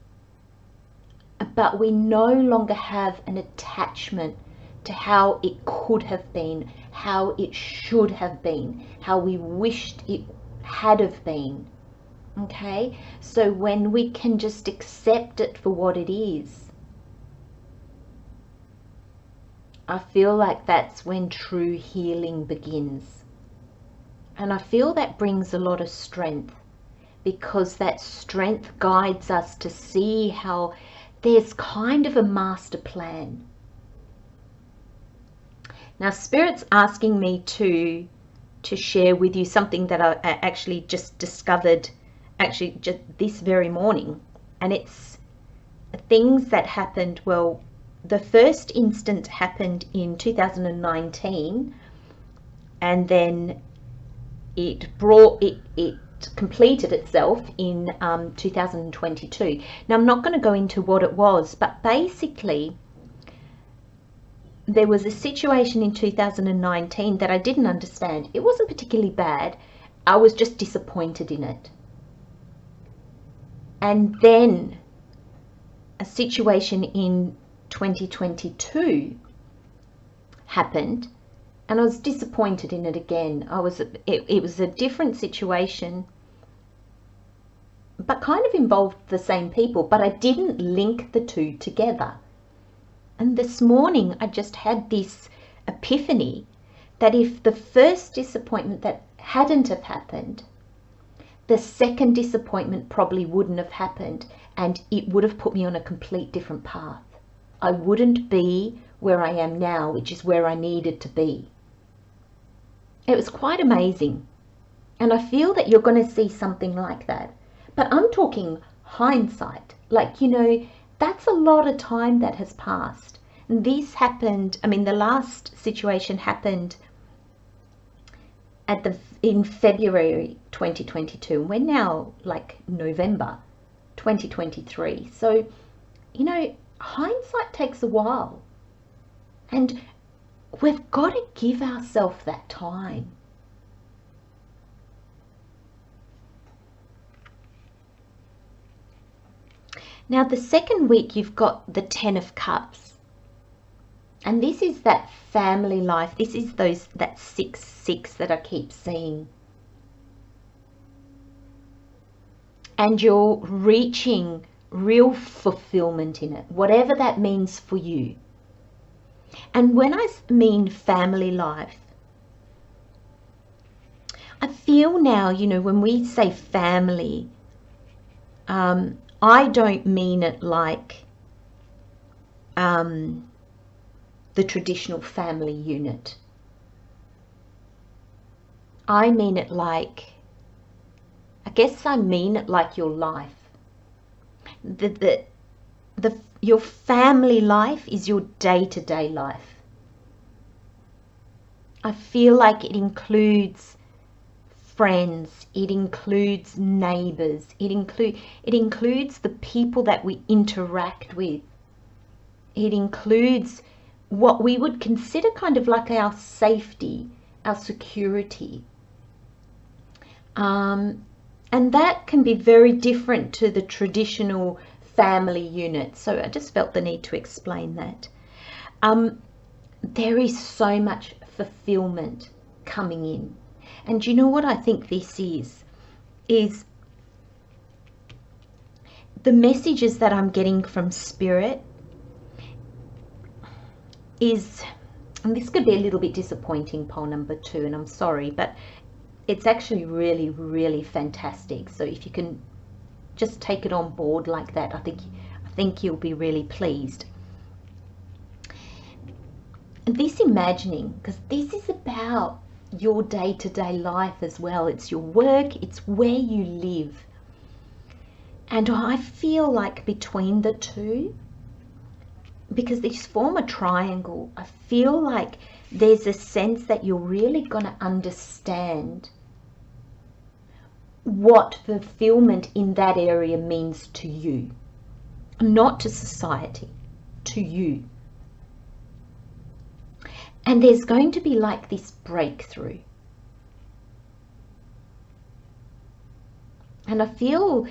A: but we no longer have an attachment to how it could have been, how it should have been, how we wished it had have been. Okay, so when we can just accept it for what it is, I feel like that's when true healing begins. And I feel that brings a lot of strength, because that strength guides us to see how there's kind of a master plan. Now, Spirit's asking me to share with you something that I actually just discovered actually just this very morning. And it's things that happened, well, the first instance happened in 2019, and then it completed itself in 2022. Now, I'm not going to go into what it was, but basically there was a situation in 2019 that I didn't understand. It wasn't particularly bad. I was just disappointed in it. And then a situation in 2022 happened, and I was disappointed in it again. It was a different situation, but kind of involved the same people, but I didn't link the two together. And this morning I just had this epiphany that if the first disappointment that hadn't have happened, the second disappointment probably wouldn't have happened, and it would have put me on a complete different path. I wouldn't be where I am now, which is where I needed to be. It was quite amazing. And I feel that you're going to see something like that. But I'm talking hindsight. Like, you know, that's a lot of time that has passed. And this happened, I mean, the last situation happened in February 2022. We're now like November 2023. So, you know, hindsight takes a while. And we've got to give ourselves that time. Now, the second week, you've got the 10 of Cups. And this is that family life. This is that 6-6 that I keep seeing. And you're reaching real fulfillment in it, whatever that means for you. And when I mean family life, I feel now, you know, when we say family, I don't mean it like the traditional family unit. I mean it like, I guess I mean it like your life. Your family life is your day-to-day life. I feel like it includes friends, it includes neighbors, it includes the people that we interact with. It includes what we would consider kind of like our safety, our security. And that can be very different to the traditional family unit. So I just felt the need to explain that. There is so much fulfillment coming in. And you know what I think this is the messages that I'm getting from Spirit is, and this could be a little bit disappointing, pole number 2, and I'm sorry, but it's actually really, really fantastic. So if you can just take it on board like that, I think you'll be really pleased. And this imagining, because this is about your day-to-day life as well. It's your work, it's where you live. And I feel like between the two, because these form a triangle, I feel like there's a sense that you're really going to understand what fulfillment in that area means to you, not to society, to you. And there's going to be like this breakthrough. And I feel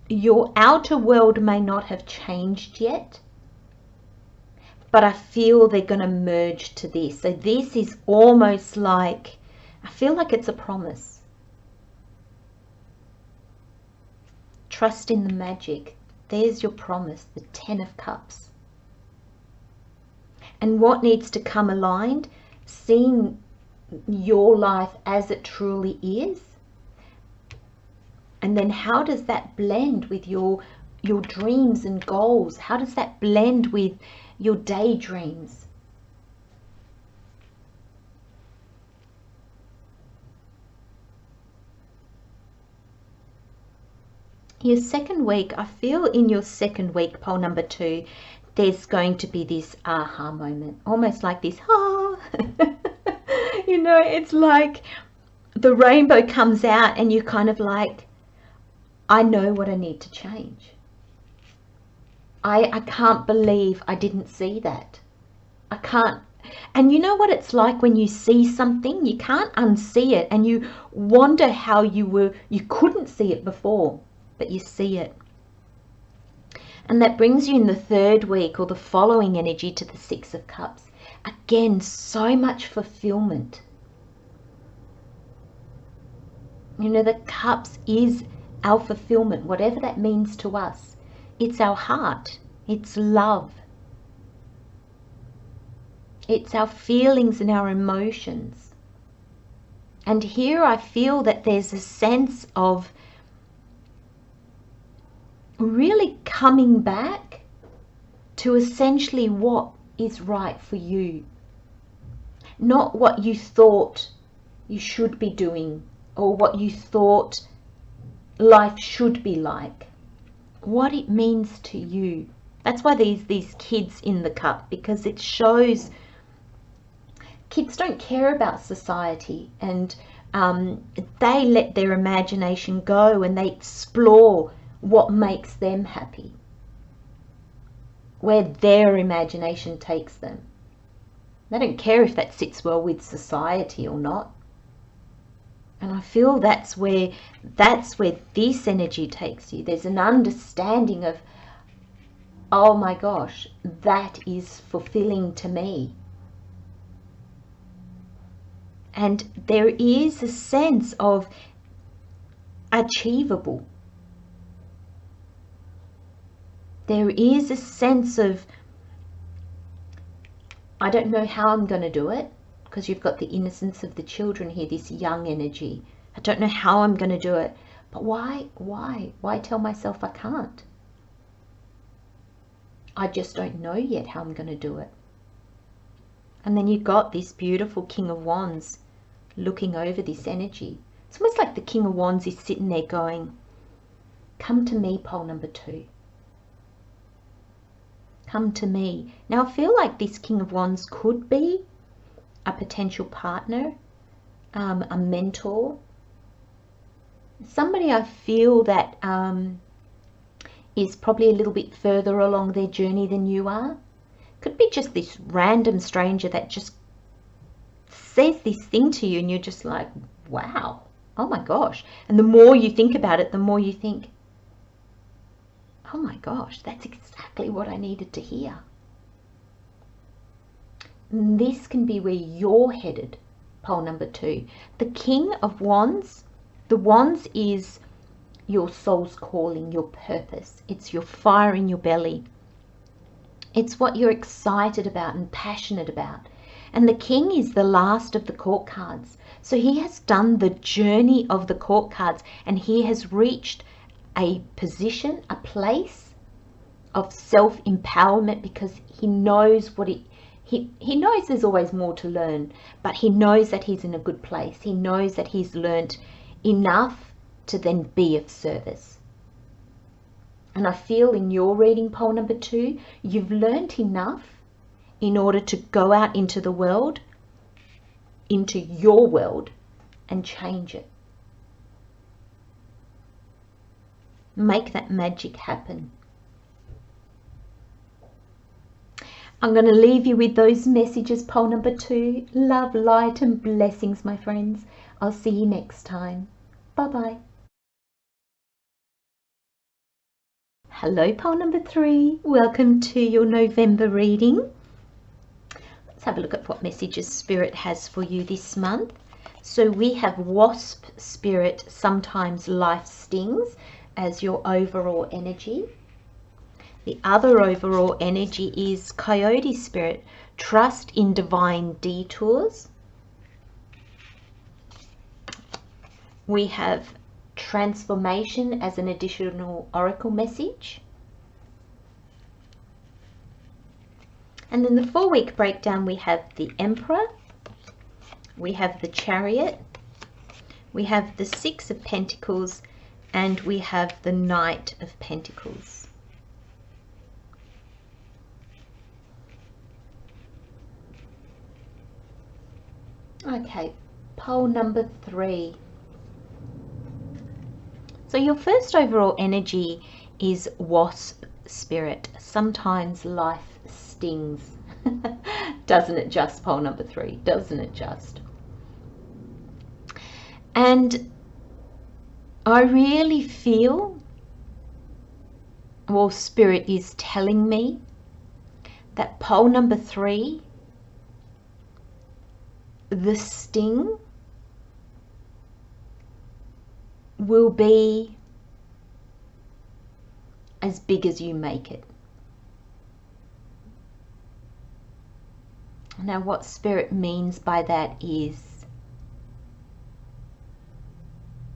A: your outer world may not have changed yet, but I feel they're going to merge to this. So this is almost like, I feel like it's a promise. Trust in the magic. There's your promise, the 10 of Cups. and what needs to come aligned, seeing your life as it truly is. And then how does that blend with your dreams and goals? How does that blend with your daydreams? Your second week, I feel in your second week, pole number 2, there's going to be this aha moment, almost like this, ah, you know, it's like the rainbow comes out and you're kind of like, I know what I need to change. I can't believe I didn't see that. I can't. And you know what it's like when you see something, you can't unsee it, and you wonder how you couldn't see it before, but you see it. And that brings you in the third week or the following energy to the 6 of Cups. Again, so much fulfillment. You know, the Cups is our fulfillment, whatever that means to us. It's our heart. It's love. It's our feelings and our emotions. And here I feel that there's a sense of really coming back to essentially what is right for you. Not what you thought you should be doing or what you thought life should be like. What it means to you. That's why these kids in the cup, because it shows kids don't care about society, and they let their imagination go and they explore what makes them happy, where their imagination takes them. They don't care if that sits well with society or not. And I feel that's where this energy takes you. There's an understanding of, oh my gosh, that is fulfilling to me. And there is a sense of achievable. There is a sense of, I don't know how I'm going to do it, because you've got the innocence of the children here, this young energy. I don't know how I'm going to do it. But why tell myself I can't? I just don't know yet how I'm going to do it. And then you've got this beautiful King of Wands looking over this energy. It's almost like the King of Wands is sitting there going, come to me, pole number 2. Come to me. Now I feel like this King of Wands could be a potential partner, a mentor, somebody I feel that is probably a little bit further along their journey than you are. Could be just this random stranger that just says this thing to you and you're just like, wow, oh my gosh. And the more you think about it, the more you think, oh my gosh, that's exactly what I needed to hear. And this can be where you're headed, pole number 2. The King of Wands, the Wands is your soul's calling, your purpose. It's your fire in your belly. It's what you're excited about and passionate about. And the King is the last of the court cards. So he has done the journey of the court cards and he has reached a position, a place of self-empowerment, because he knows what he knows there's always more to learn, but he knows that he's in a good place. He knows that he's learnt enough to then be of service. And I feel in your reading, pole number 2, you've learnt enough in order to go out into the world, into your world, and change it. Make that magic happen. I'm going to leave you with those messages, pole number 2. Love, light and blessings, my friends. I'll see you next time. Bye-bye. Hello, pole number 3. Welcome to your November reading. Let's have a look at what messages Spirit has for you this month. So we have Wasp Spirit, sometimes life stings, as your overall energy. The other overall energy is Coyote Spirit. Trust in divine detours. We have transformation as an additional oracle message. And then the 4-week breakdown, we have the Emperor, we have the Chariot, we have the 6 of Pentacles, and we have the Knight of Pentacles. Okay, pole number 3. So your first overall energy is Wasp Spirit. Sometimes life stings. Doesn't it just, pole number 3? Doesn't it just? And I really feel, well, Spirit is telling me that pole number 3, the sting will be as big as you make it. Now, what Spirit means by that is,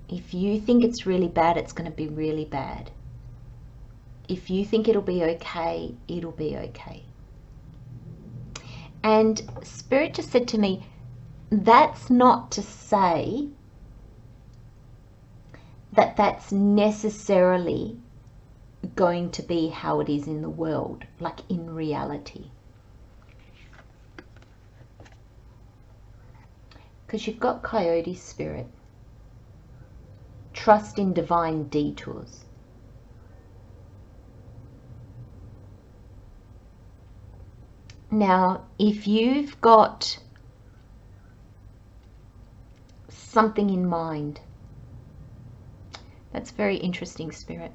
A: if you think it's really bad, it's going to be really bad. If you think it'll be okay, it'll be okay. And Spirit just said to me, that's not to say that that's necessarily going to be how it is in the world, like in reality. Because you've got Coyote Spirit. Trust in divine detours. Now, if you've got something in mind, that's very interesting, Spirit.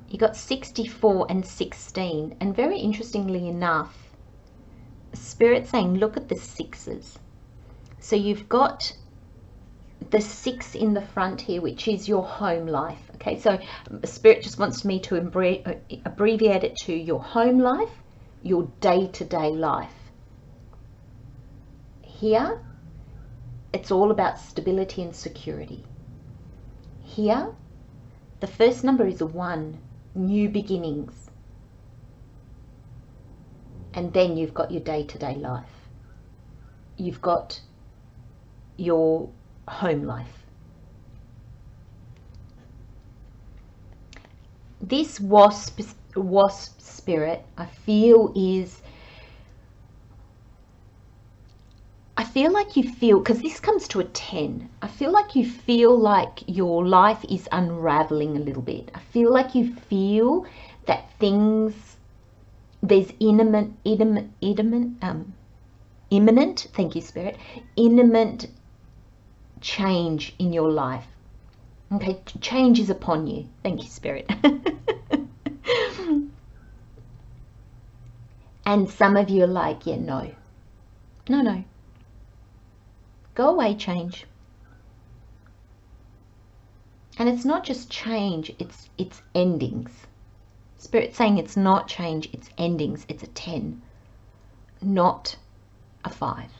A: You got 64 and 16, and very interestingly enough, Spirit saying, look at the 6s. So you've got the 6 in the front here, which is your home life. Okay, so Spirit just wants me to abbreviate it to your home life, your day-to-day life. Here, it's all about stability and security. Here, the first number is a 1, new beginnings. And then you've got your day-to-day life. You've got your home life. This wasp spirit, I feel like you feel, because this comes to a 10, I feel like you feel like your life is unraveling a little bit. I feel like you feel that things, there's imminent, thank you, Spirit, imminent change in your life. Okay, change is upon you. Thank you, Spirit. And some of you are like, yeah, no. Go away, change. And it's not just change, it's endings. Spirit saying it's not change, it's endings. It's a 10, not a 5.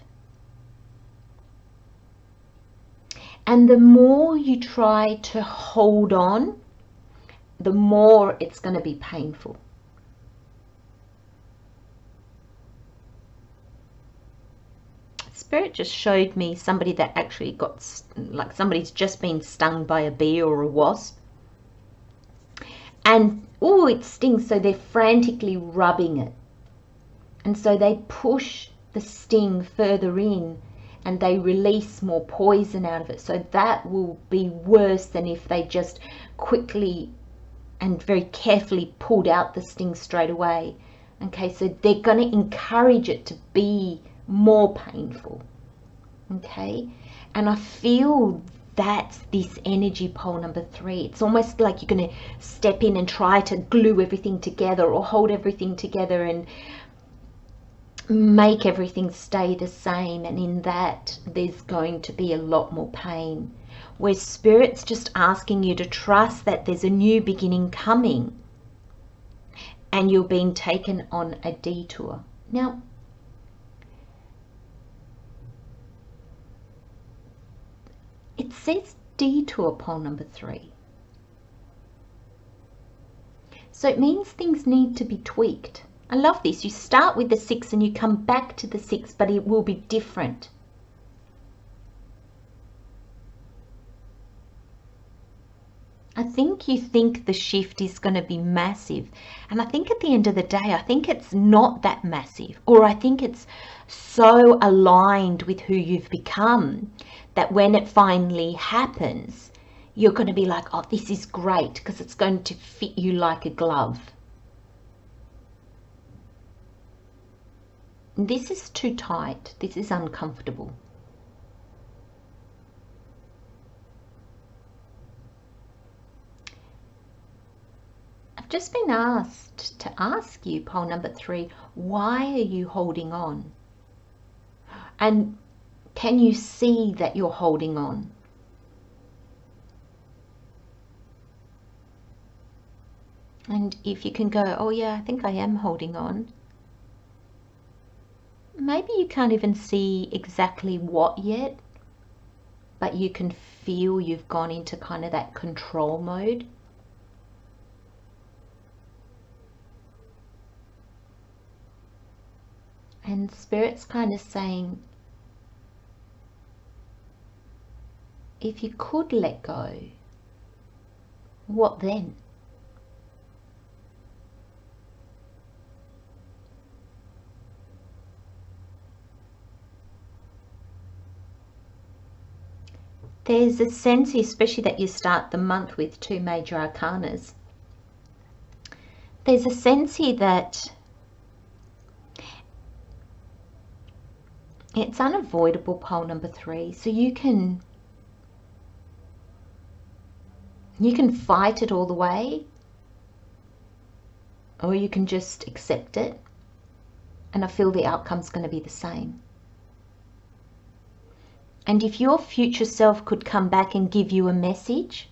A: And the more you try to hold on, the more it's going to be painful. Spirit just showed me somebody that actually got, like somebody's just been stung by a bee or a wasp. And, oh, it stings, so they're frantically rubbing it. And so they push the sting further in and they release more poison out of it. So that will be worse than if they just quickly and very carefully pulled out the sting straight away. Okay, so they're going to encourage it to be more painful. Okay, and I feel that's this energy, pole number 3. It's almost like you're going to step in and try to glue everything together or hold everything together and make everything stay the same, and in that there's going to be a lot more pain, where Spirit's just asking you to trust that there's a new beginning coming. and you're being taken on a detour. Now, it says detour, pole number 3. So it means things need to be tweaked. I love this. You start with the 6 and you come back to the 6, but it will be different. I think you think the shift is going to be massive. And I think at the end of the day, I think it's not that massive. Or I think it's so aligned with who you've become that when it finally happens, you're going to be like, oh, this is great, because it's going to fit you like a glove. This is too tight. This is uncomfortable. I've just been asked to ask you, pole number 3, why are you holding on? And can you see that you're holding on? And if you can go, oh yeah, I think I am holding on. Maybe you can't even see exactly what yet, but you can feel you've gone into kind of that control mode. And Spirit's kind of saying, if you could let go, what then? There's a sense, especially that you start the month with 2 major arcanas. There's a sense here that it's unavoidable, pole number 3. So you can fight it all the way, or you can just accept it. And I feel the outcome's going to be the same. And if your future self could come back and give you a message,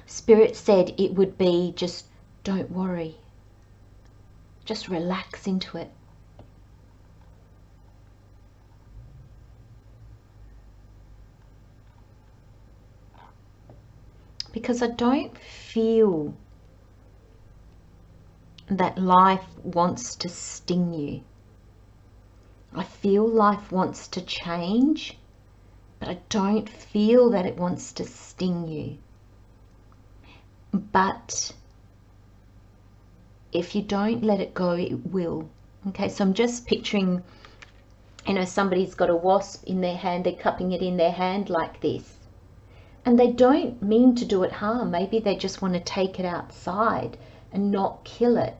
A: Spirit said it would be just, don't worry. Just relax into it. Because I don't feel that life wants to sting you. I feel life wants to change, but I don't feel that it wants to sting you. But if you don't let it go, it will. Okay, so I'm just picturing, you know, somebody's got a wasp in their hand, they're cupping it in their hand like this. And they don't mean to do it harm. Maybe they just want to take it outside and not kill it.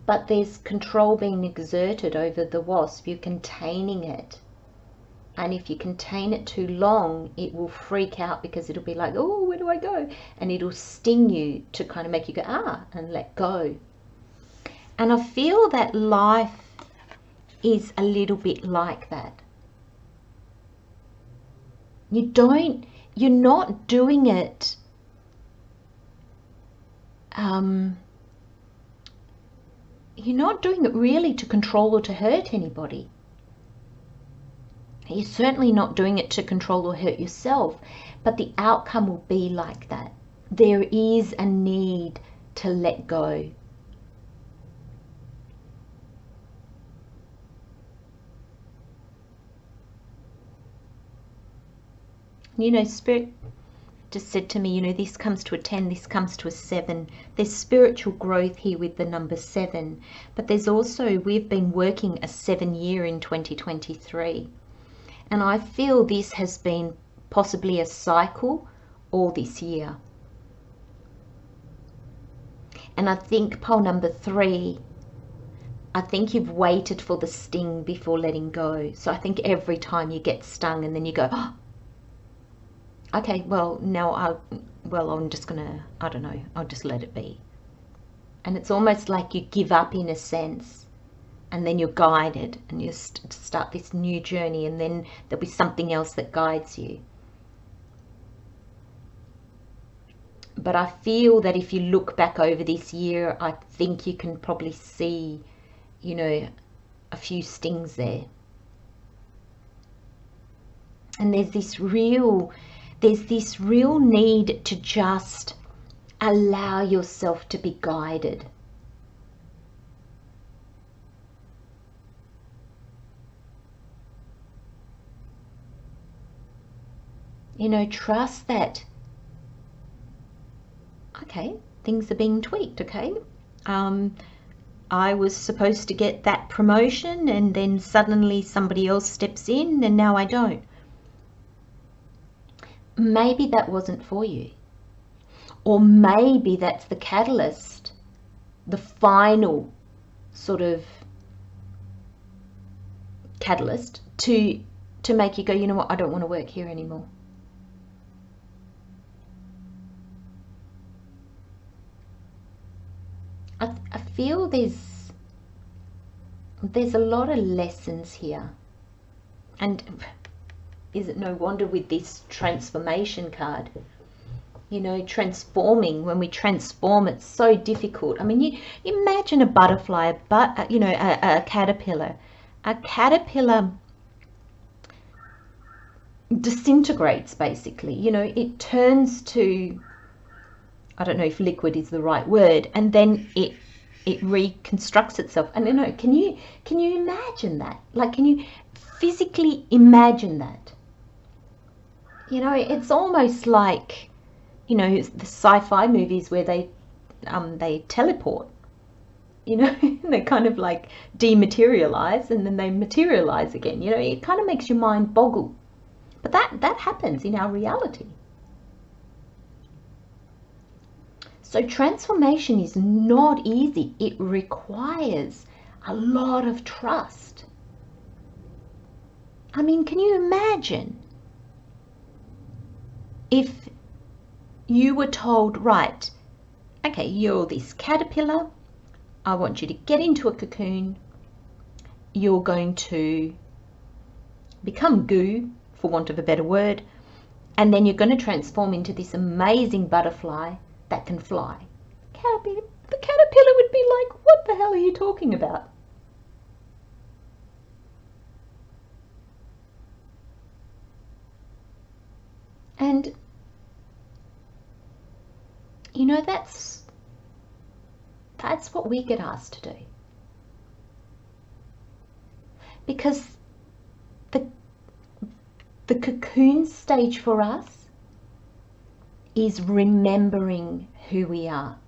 A: But there's control being exerted over the wasp. You're containing it. And if you contain it too long, it will freak out because it'll be like, oh, where do I go? And it'll sting you to kind of make you go, ah, and let go. And I feel that life is a little bit like that. You're not doing it you're not doing it really to control or to hurt anybody. You're certainly not doing it to control or hurt yourself, but the outcome will be like that. There is a need to let go. You know, Spirit just said to me, you know, this comes to a 10, this comes to a 7. There's spiritual growth here with the number 7, but there's also, we've been working a 7 year in 2023. And I feel this has been possibly a cycle all this year. And I think pole number 3, I think you've waited for the sting before letting go. So I think every time you get stung and then you go, oh, okay, well, now I'm just gonna, I don't know, I'll just let it be. And it's almost like you give up in a sense, and then you're guided and you start this new journey, and then there'll be something else that guides you. But I feel that if you look back over this year, I think you can probably see, you know, a few stings there. And there's this real need to just allow yourself to be guided. You know, trust that, okay, things are being tweaked, okay? I was supposed to get that promotion and then suddenly somebody else steps in and now I don't. Maybe that wasn't for you. Or maybe that's the catalyst, the final sort of catalyst to make you go, you know what, I don't want to work here anymore. I feel there's a lot of lessons here. And is it no wonder with this transformation card, you know, transforming, when we transform, it's so difficult. I mean, you imagine a butterfly, but you know, a caterpillar. A caterpillar disintegrates, basically. You know, it turns to, I don't know if liquid is the right word, and then it reconstructs itself. And you know, can you imagine that? Like, can you physically imagine that? You know, it's almost like, you know, the sci-fi movies where they teleport. You know, they kind of like dematerialize and then they materialize again. You know, it kind of makes your mind boggle. But that happens in our reality. So transformation is not easy. It requires a lot of trust. I mean, can you imagine if you were told, right, okay, you're this caterpillar, I want you to get into a cocoon, you're going to become goo, for want of a better word, and then you're going to transform into this amazing butterfly that can fly. The caterpillar would be like, what the hell are you talking about? And you know, that's what we get asked to do. Because the cocoon stage for us is remembering who we are.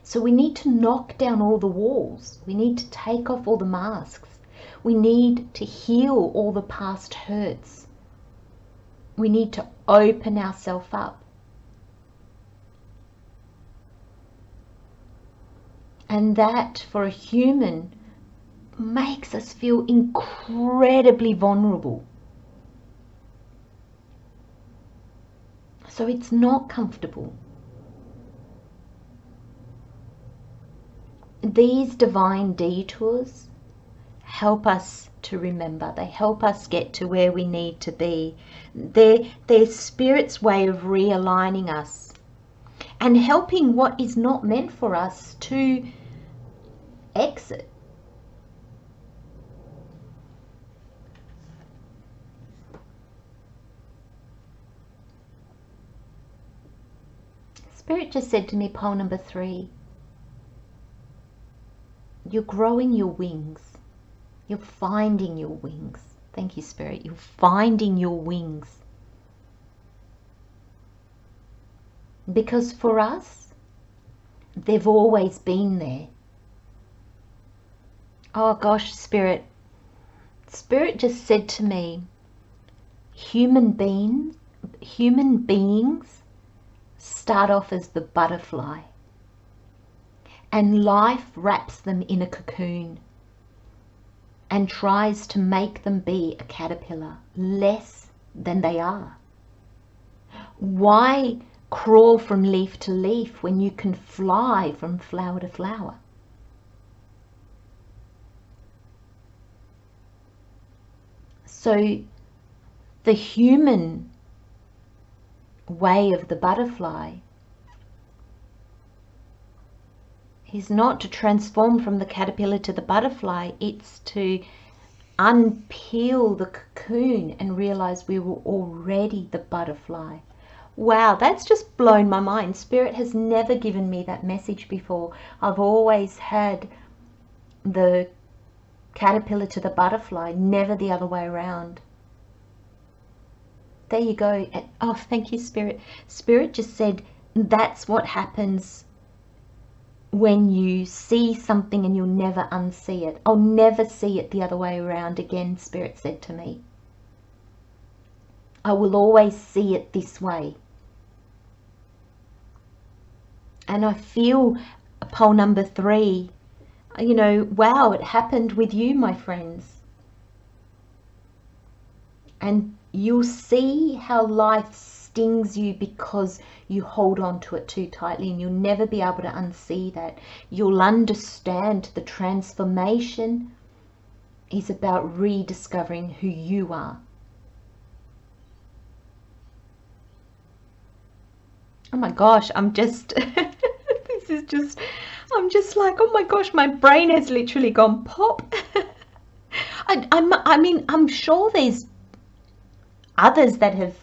A: So we need to knock down all the walls. We need to take off all the masks. We need to heal all the past hurts. We need to open ourselves up. And that, for a human, makes us feel incredibly vulnerable. So it's not comfortable. These divine detours help us to remember. They help us get to where we need to be. They're Spirit's way of realigning us and helping what is not meant for us to exit. Spirit just said to me, pole number 3, you're growing your wings. You're finding your wings. Thank you, Spirit. You're finding your wings. Because for us, they've always been there. Oh gosh, Spirit. Spirit just said to me, human beings start off as the butterfly, and life wraps them in a cocoon and tries to make them be a caterpillar, less than they are. Why crawl from leaf to leaf when you can fly from flower to flower? So the human way of the butterfly is not to transform from the caterpillar to the butterfly. It's to unpeel the cocoon and realize we were already the butterfly. Wow, that's just blown my mind. Spirit has never given me that message before. I've always had the caterpillar to the butterfly, never the other way around. There you go. Oh, thank you, Spirit. Spirit just said that's what happens when you see something and you'll never unsee it. I'll never see it the other way around again, Spirit said to me. I will always see it this way. And I feel pole number 3, you know, wow, it happened with you, my friends. And you'll see how life stings you because you hold on to it too tightly, and you'll never be able to unsee that. You'll understand the transformation is about rediscovering who you are. Oh my gosh, I'm just, this is just, I'm just like, oh my gosh, my brain has literally gone pop. I mean, I'm sure there's others that have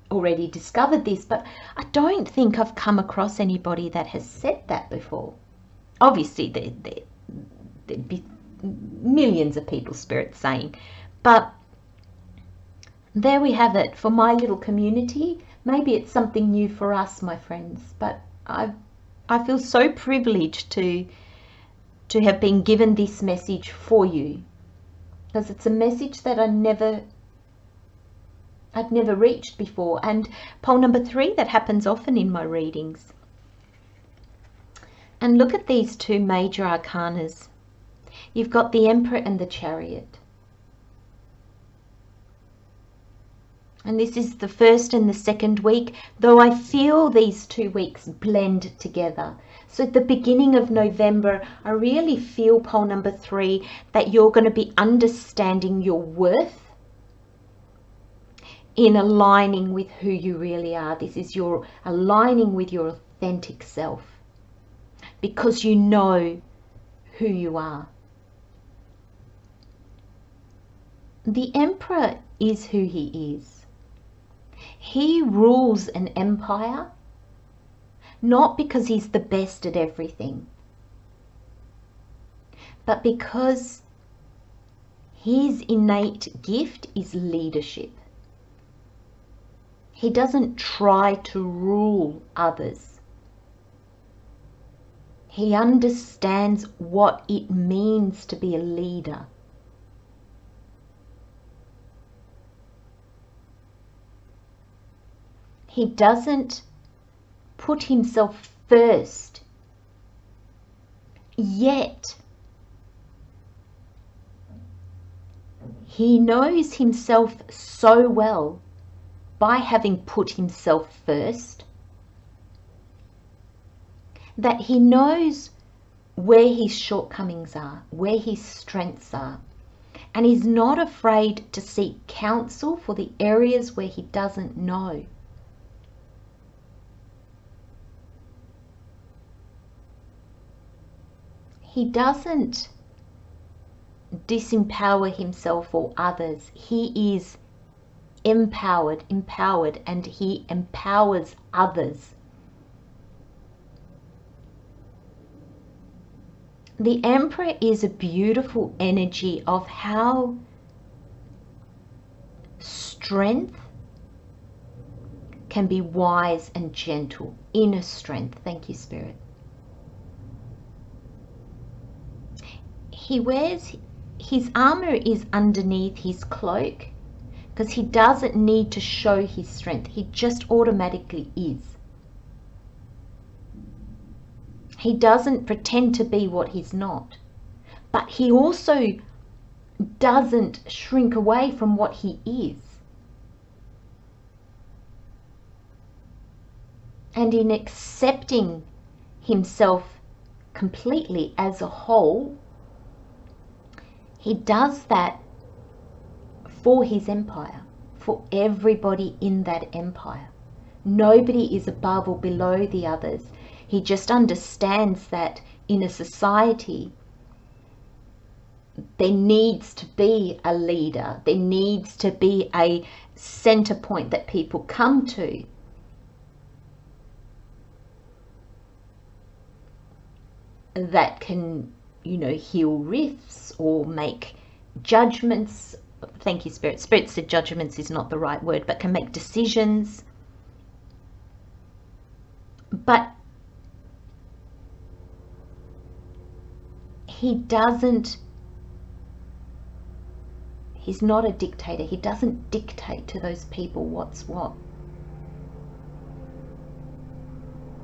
A: already discovered this, but I don't think I've come across anybody that has said that before. Obviously, there'd be millions of people, Spirit, saying, but there we have it for my little community. Maybe it's something new for us, my friends, but I feel so privileged to have been given this message for you, because it's a message that I'd never reached before. And pole number 3, that happens often in my readings. And look at these 2 major arcanas. You've got the Emperor and the Chariot. And this is the first and the second week, though I feel these 2 weeks blend together. So at the beginning of November, I really feel, pole number 3, that you're going to be understanding your worth in aligning with who you really are. This is your aligning with your authentic self, because you know who you are. The Emperor is who he is. He rules an empire, not because he's the best at everything, but because his innate gift is leadership. He doesn't try to rule others. He understands what it means to be a leader. He doesn't put himself first, yet he knows himself so well by having put himself first that he knows where his shortcomings are, where his strengths are, and he's not afraid to seek counsel for the areas where he doesn't know. He doesn't disempower himself or others. He is empowered, and he empowers others. The Emperor is a beautiful energy of how strength can be wise and gentle. Inner strength. Thank you, Spirit. He wears, his armor is underneath his cloak, because he doesn't need to show his strength. He just automatically is. He doesn't pretend to be what he's not. But he also doesn't shrink away from what he is. And in accepting himself completely as a whole, he does that for his empire, for everybody in that empire. Nobody is above or below the others. He just understands that in a society, there needs to be a leader. There needs to be a center point that people come to. That can, you know, heal rifts or make judgments. Thank you, Spirit. Spirit said judgments is not the right word, but can make decisions. But he's not a dictator. He doesn't dictate to those people what's what.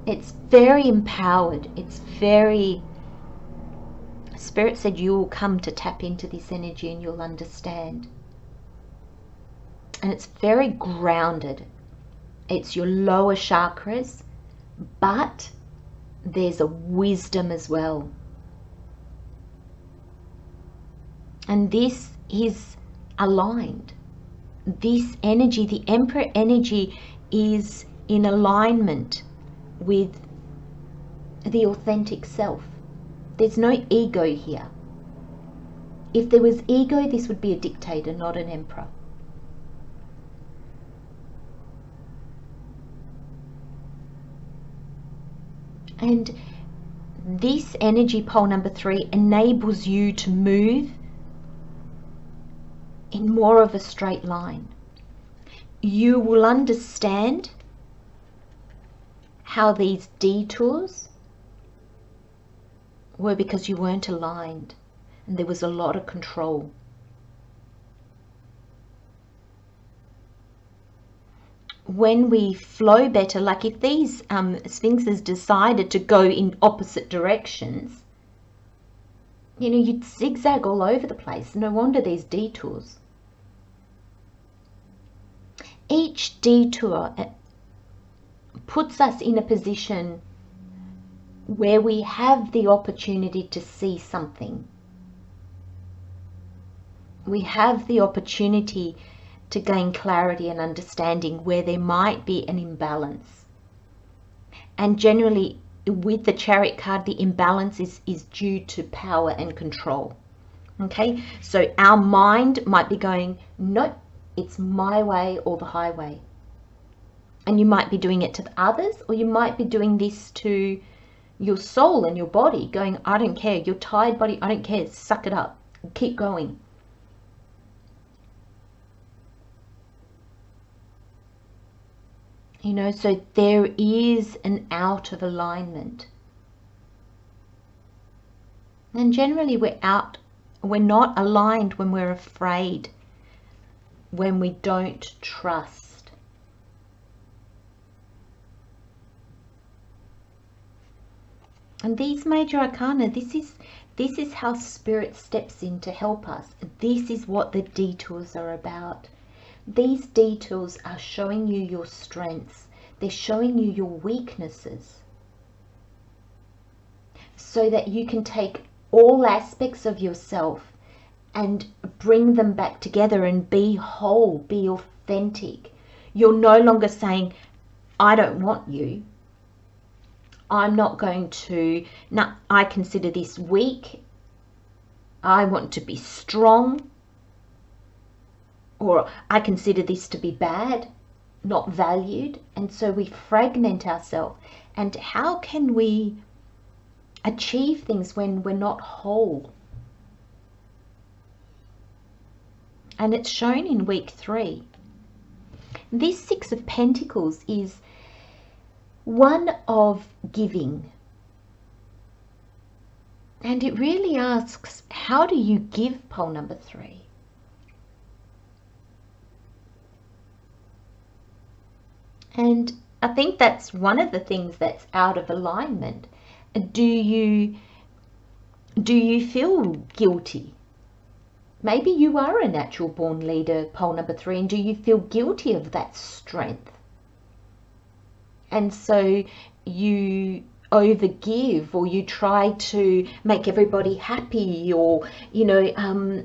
A: It's very empowered. It's very... Spirit said you will come to tap into this energy and you'll understand. And it's very grounded. It's your lower chakras, but there's a wisdom as well. And this is aligned. This energy, the Emperor energy, is in alignment with the authentic self. There's no ego here. If there was ego, this would be a dictator, not an emperor. And this energy pole number 3 enables you to move in more of a straight line. You will understand how these detours were because you weren't aligned and there was a lot of control. When we flow better, like if these sphinxes decided to go in opposite directions, you know, you'd zigzag all over the place. No wonder there's detours. Each detour puts us in a position where we have the opportunity to see something. We have the opportunity to gain clarity and understanding where there might be an imbalance. And generally, with the Chariot card, the imbalance is due to power and control. Okay, so our mind might be going, nope, it's my way or the highway. And you might be doing it to the others, or you might be doing this to your soul and your body, going, I don't care, your tired body, I don't care, suck it up, keep going. You know, so there is an out of alignment. And generally we're not aligned when we're afraid, when we don't trust. And these major arcana, this is how Spirit steps in to help us. This is what the detours are about. These detours are showing you your strengths. They're showing you your weaknesses, so that you can take all aspects of yourself and bring them back together and be whole, be authentic. You're no longer saying, I don't want you. I'm not going to, no, I consider this weak. I want to be strong. Or I consider this to be bad, not valued. And so we fragment ourselves. And how can we achieve things when we're not whole? And it's shown in week 3. This 6 of Pentacles is one of giving. And it really asks, how do you give, pole number 3? And I think that's one of the things that's out of alignment. Do you feel guilty? Maybe you are a natural born leader, pole number 3, and do you feel guilty of that strength? And so you overgive, or you try to make everybody happy, or, you know,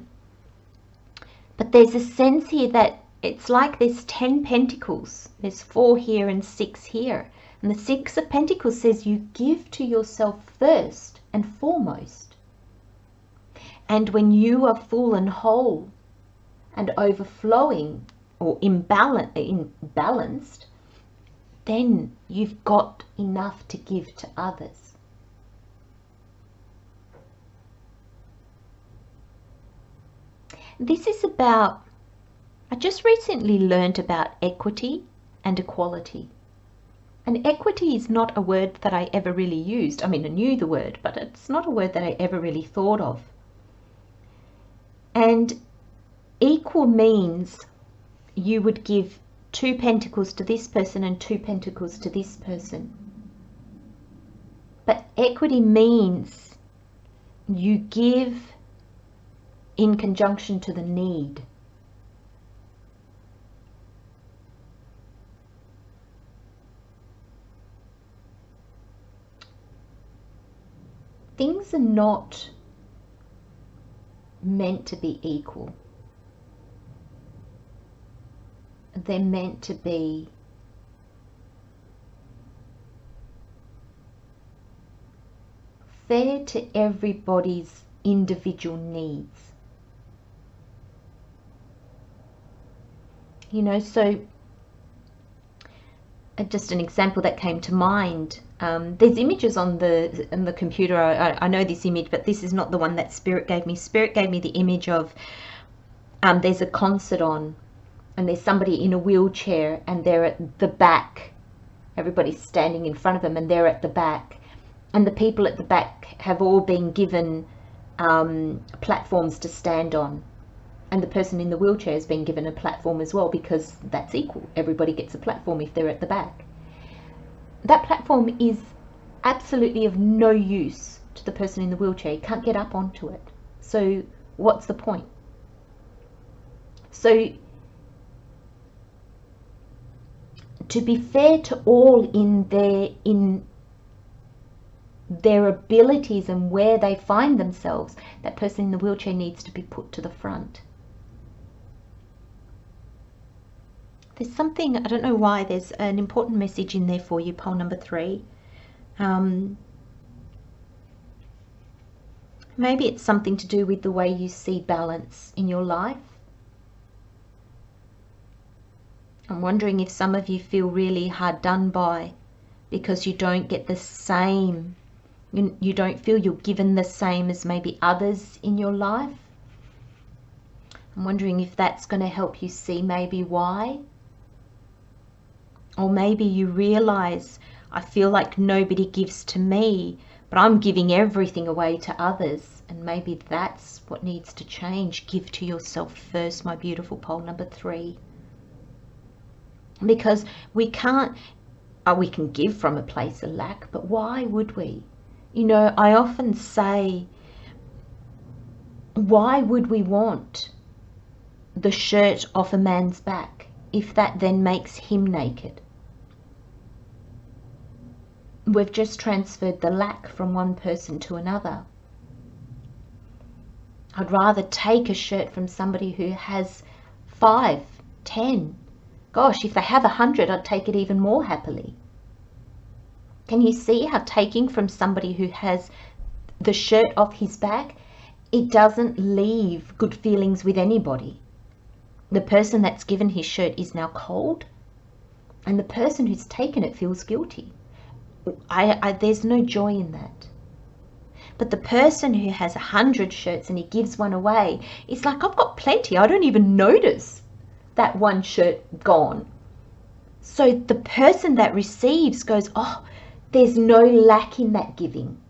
A: but there's a sense here that it's like there's 10 pentacles. There's 4 here and 6 here. And the 6 of Pentacles says you give to yourself first and foremost. And when you are full and whole and overflowing or imbalanced, then you've got enough to give to others. This is about, I just recently learned about equity and equality. And equity is not a word that I ever really used. I mean, I knew the word, but it's not a word that I ever really thought of. And equal means you would give 2 pentacles to this person and 2 pentacles to this person. But equity means you give in conjunction to the need. Things are not meant to be equal. They're meant to be fair to everybody's individual needs. You know, so just an example that came to mind. There's images on the computer. I know this image, but this is not the one that Spirit gave me. Spirit gave me the image of there's a concert on, and there's somebody in a wheelchair, and they're at the back. Everybody's standing in front of them, and they're at the back. And the people at the back have all been given platforms to stand on. And the person in the wheelchair has been given a platform as well, because that's equal. Everybody gets a platform if they're at the back. That platform is absolutely of no use to the person in the wheelchair. You can't get up onto it. So what's the point? So to be fair to all in their abilities and where they find themselves, that person in the wheelchair needs to be put to the front. There's something, I don't know why, there's an important message in there for you, pole number 3. Maybe it's something to do with the way you see balance in your life. I'm wondering if some of you feel really hard done by because you don't get the same, you don't feel you're given the same as maybe others in your life. I'm wondering if that's going to help you see maybe why. Or maybe you realize, I feel like nobody gives to me, but I'm giving everything away to others. And maybe that's what needs to change. Give to yourself first, my beautiful pole number 3. Because we can't, we can give from a place of lack, but why would we? You know, I often say, why would we want the shirt off a man's back if that then makes him naked? We've just transferred the lack from one person to another. I'd rather take a shirt from somebody who has 5, 10. Gosh, if they have 100, I'd take it even more happily. Can you see how taking from somebody who has the shirt off his back, it doesn't leave good feelings with anybody? The person that's given his shirt is now cold, and the person who's taken it feels guilty. There's no joy in that. But the person who has 100 shirts and he gives one away, it's like, I've got plenty. I don't even notice that one shirt gone. So the person that receives goes, oh, there's no lack in that giving.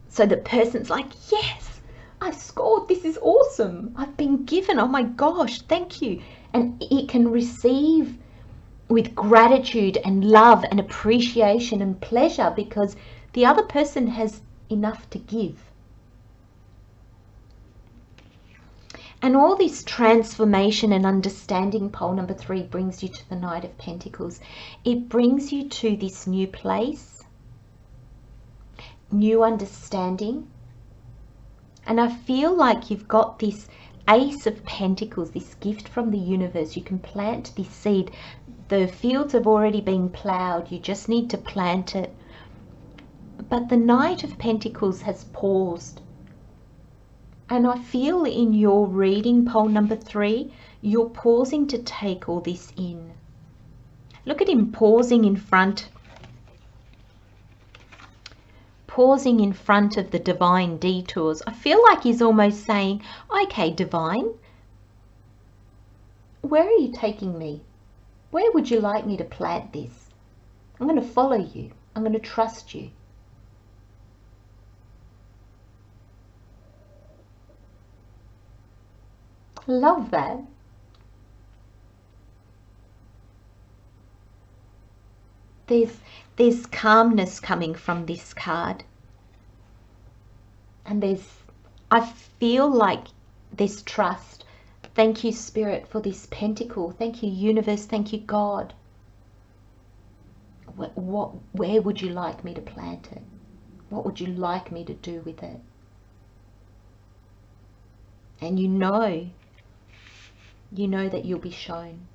A: So the person's like, yes, I scored. This is awesome. I've been given. Oh my gosh, thank you. And it can receive with gratitude and love and appreciation and pleasure because the other person has enough to give. And all this transformation and understanding, pole number 3, brings you to the Knight of Pentacles. It brings you to this new place, new understanding. And I feel like you've got this Ace of Pentacles, this gift from the universe. You can plant this seed. The fields have already been ploughed. You just need to plant it. But the Knight of Pentacles has paused. And I feel in your reading, pole number 3, you're pausing to take all this in. Look at him pausing in front of the divine detours. I feel like he's almost saying, okay, divine, where are you taking me? Where would you like me to plant this? I'm going to follow you. I'm going to trust you. Love that. There's calmness coming from this card. And I feel like there's trust. Thank you, Spirit, for this pentacle. Thank you, universe. Thank you, God. Where would you like me to plant it? What would you like me to do with it? And you know that you'll be shown.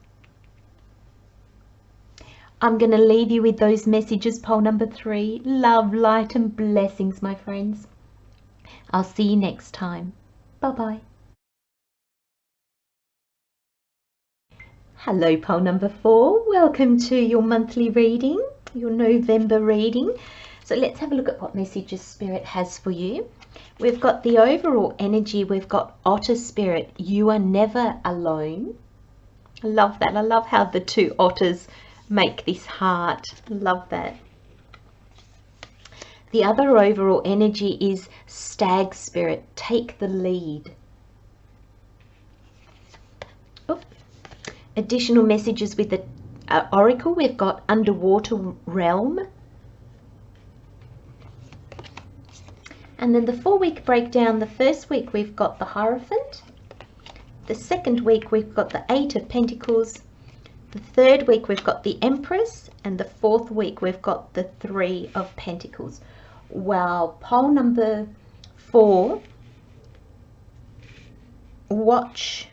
A: I'm going to leave you with those messages, pole number 3. Love, light, and blessings, my friends. I'll see you next time. Bye-bye. Hello, pole number 4. Welcome to your monthly reading, your November reading. So let's have a look at what messages Spirit has for you. We've got the overall energy. We've got Otter Spirit. You are never alone. I love that. I love how the 2 otters make this heart. Love that. The other overall energy is Stag Spirit. Take the lead. Oops. Additional messages with the Oracle. We've got Underwater Realm. And then the 4-week breakdown. The first week we've got the Hierophant. The second week we've got the 8 of Pentacles. The third week we've got the Empress. And the 4th week we've got the 3 of Pentacles. Wow, pole number 4. Watch.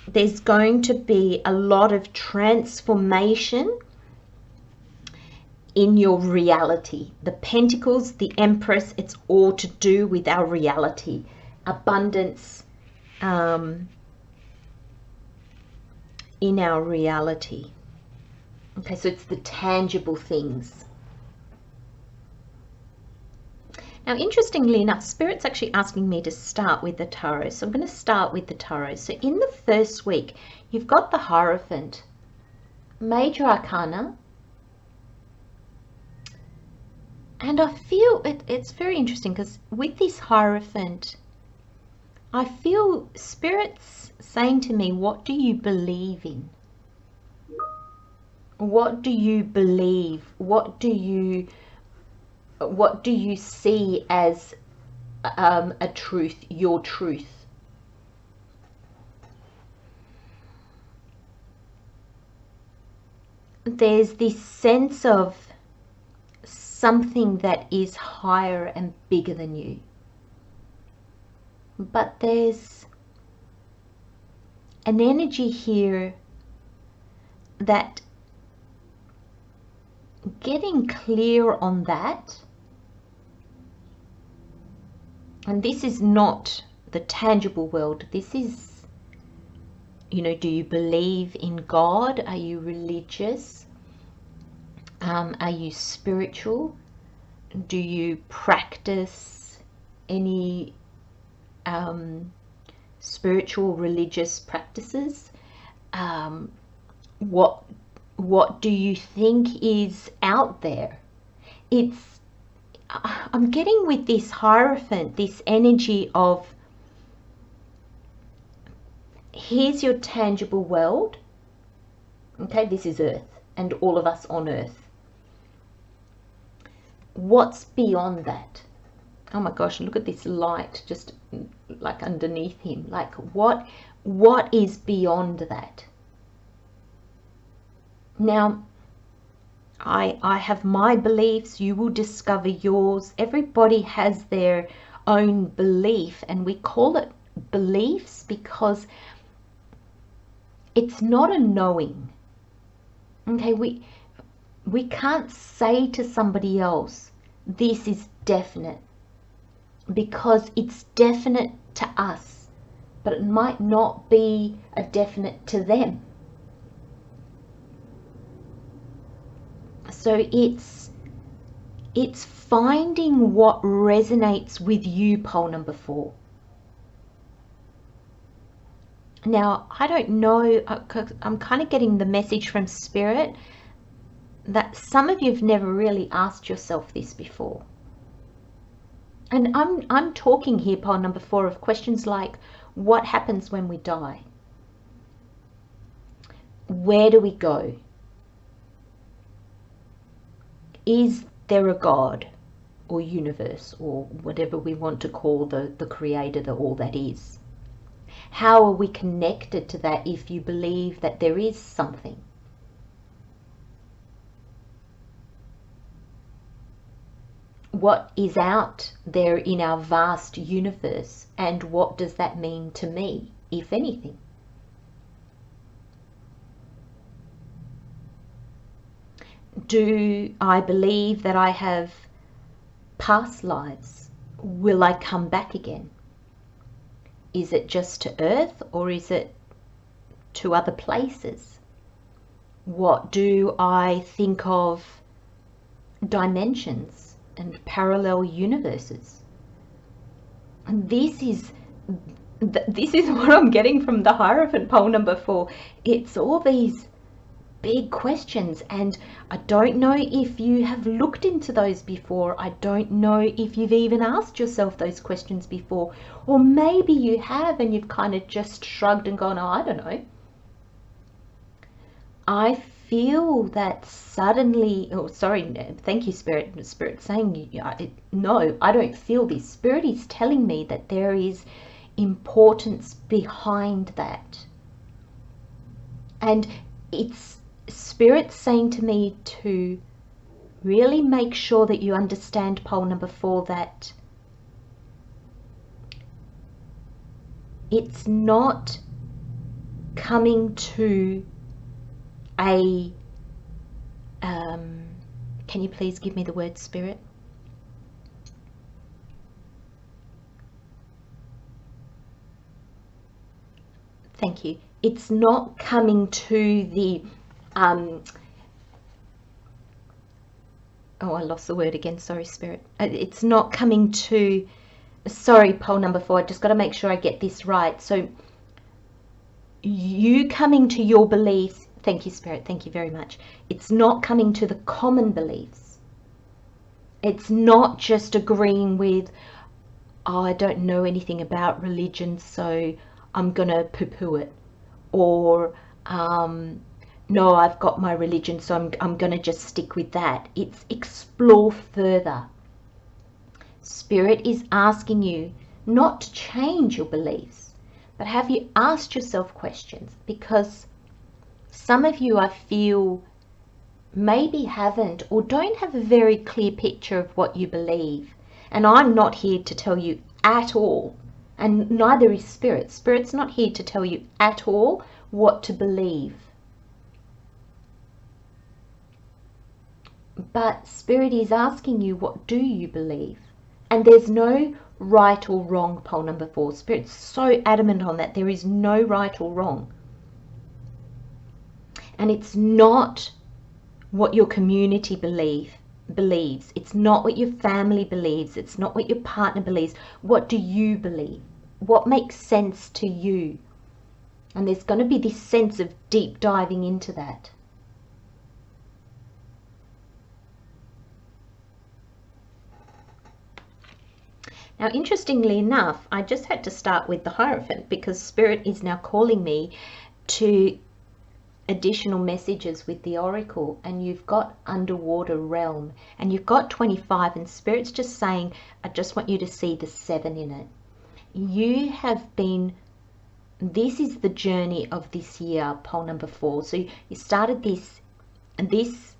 A: There's going to be a lot of transformation in your reality. The Pentacles, the Empress, it's all to do with our reality. Abundance in our reality. Okay, so it's the tangible things. Now, interestingly enough, Spirit's actually asking me to start with the Tarot. So I'm going to start with the Tarot. So in the first week, you've got the Hierophant, Major Arcana. And I feel it's very interesting because with this Hierophant, I feel Spirit's saying to me, what do you believe in? What do you believe? What do you see as a truth, your truth? There's this sense of something that is higher and bigger than you. But there's an energy here that getting clear on that. And this is not the tangible world. This is, do you believe in God? Are you religious? Are you spiritual? Do you practice any spiritual religious practices? What do you think is out there? I'm getting with this Hierophant, this energy of, here's your tangible world. Okay, this is Earth and all of us on Earth. What's beyond that? Oh my gosh, look at this light just like underneath him. Like what is beyond that? Now, I have my beliefs, you will discover yours. Everybody has their own belief, and we call it beliefs, because it's not a knowing. Okay, we can't say to somebody else, this is definite, because it's definite to us, but it might not be a definite to them. So it's finding what resonates with you, pole number 4. Now, I don't know, I'm kind of getting the message from Spirit that some of you have never really asked yourself this before. And I'm talking here, pole number 4, of questions like, what happens when we die? Where do we go? Is there a God or universe, or whatever we want to call the creator, the all that is? How are we connected to that if you believe that there is something? What is out there in our vast universe, and what does that mean to me, if anything? Do I believe that I have past lives? Will I come back again? Is it just to Earth, or is it to other places? What do I think of dimensions and parallel universes? And this is what I'm getting from the Hierophant, pole number 4. It's all these big questions, and I don't know if you have looked into those before. I don't know if you've even asked yourself those questions before, or maybe you have and you've kind of just shrugged and gone, oh, I don't know. I feel that suddenly, oh sorry, thank you Spirit saying, no, I don't feel this. Spirit is telling me that there is importance behind that, and it's Spirit saying to me to really make sure that you understand, pole number 4, that it's not coming to a can you please give me the word, Spirit? Thank you. It's not coming to the oh, I lost the word again, sorry Spirit. It's not coming to, sorry pole number 4, I just got to make sure I get this right. So you coming to your beliefs, thank you Spirit, thank you very much. It's not coming to the common beliefs. It's not just agreeing with, oh, I don't know anything about religion, so I'm gonna poo-poo it, or no, I've got my religion, so I'm gonna just stick with that. It's explore further. Spirit is asking you not to change your beliefs, but have you asked yourself questions? Because some of you, I feel, maybe haven't or don't have a very clear picture of what you believe. And I'm not here to tell you at all, and neither is Spirit. Spirit's not here to tell you at all what to believe. But Spirit is asking you, what do you believe? And there's no right or wrong, pole number 4. Spirit's so adamant on that. There is no right or wrong. And it's not what your community believes. It's not what your family believes. It's not what your partner believes. What do you believe? What makes sense to you? And there's going to be this sense of deep diving into that. Now, interestingly enough, I just had to start with the Hierophant because Spirit is now calling me to additional messages with the Oracle, and you've got Underwater Realm, and you've got 25, and Spirit's just saying, I just want you to see the 7 in it. You have been, this is the journey of this year, pole number 4. So you started this, and this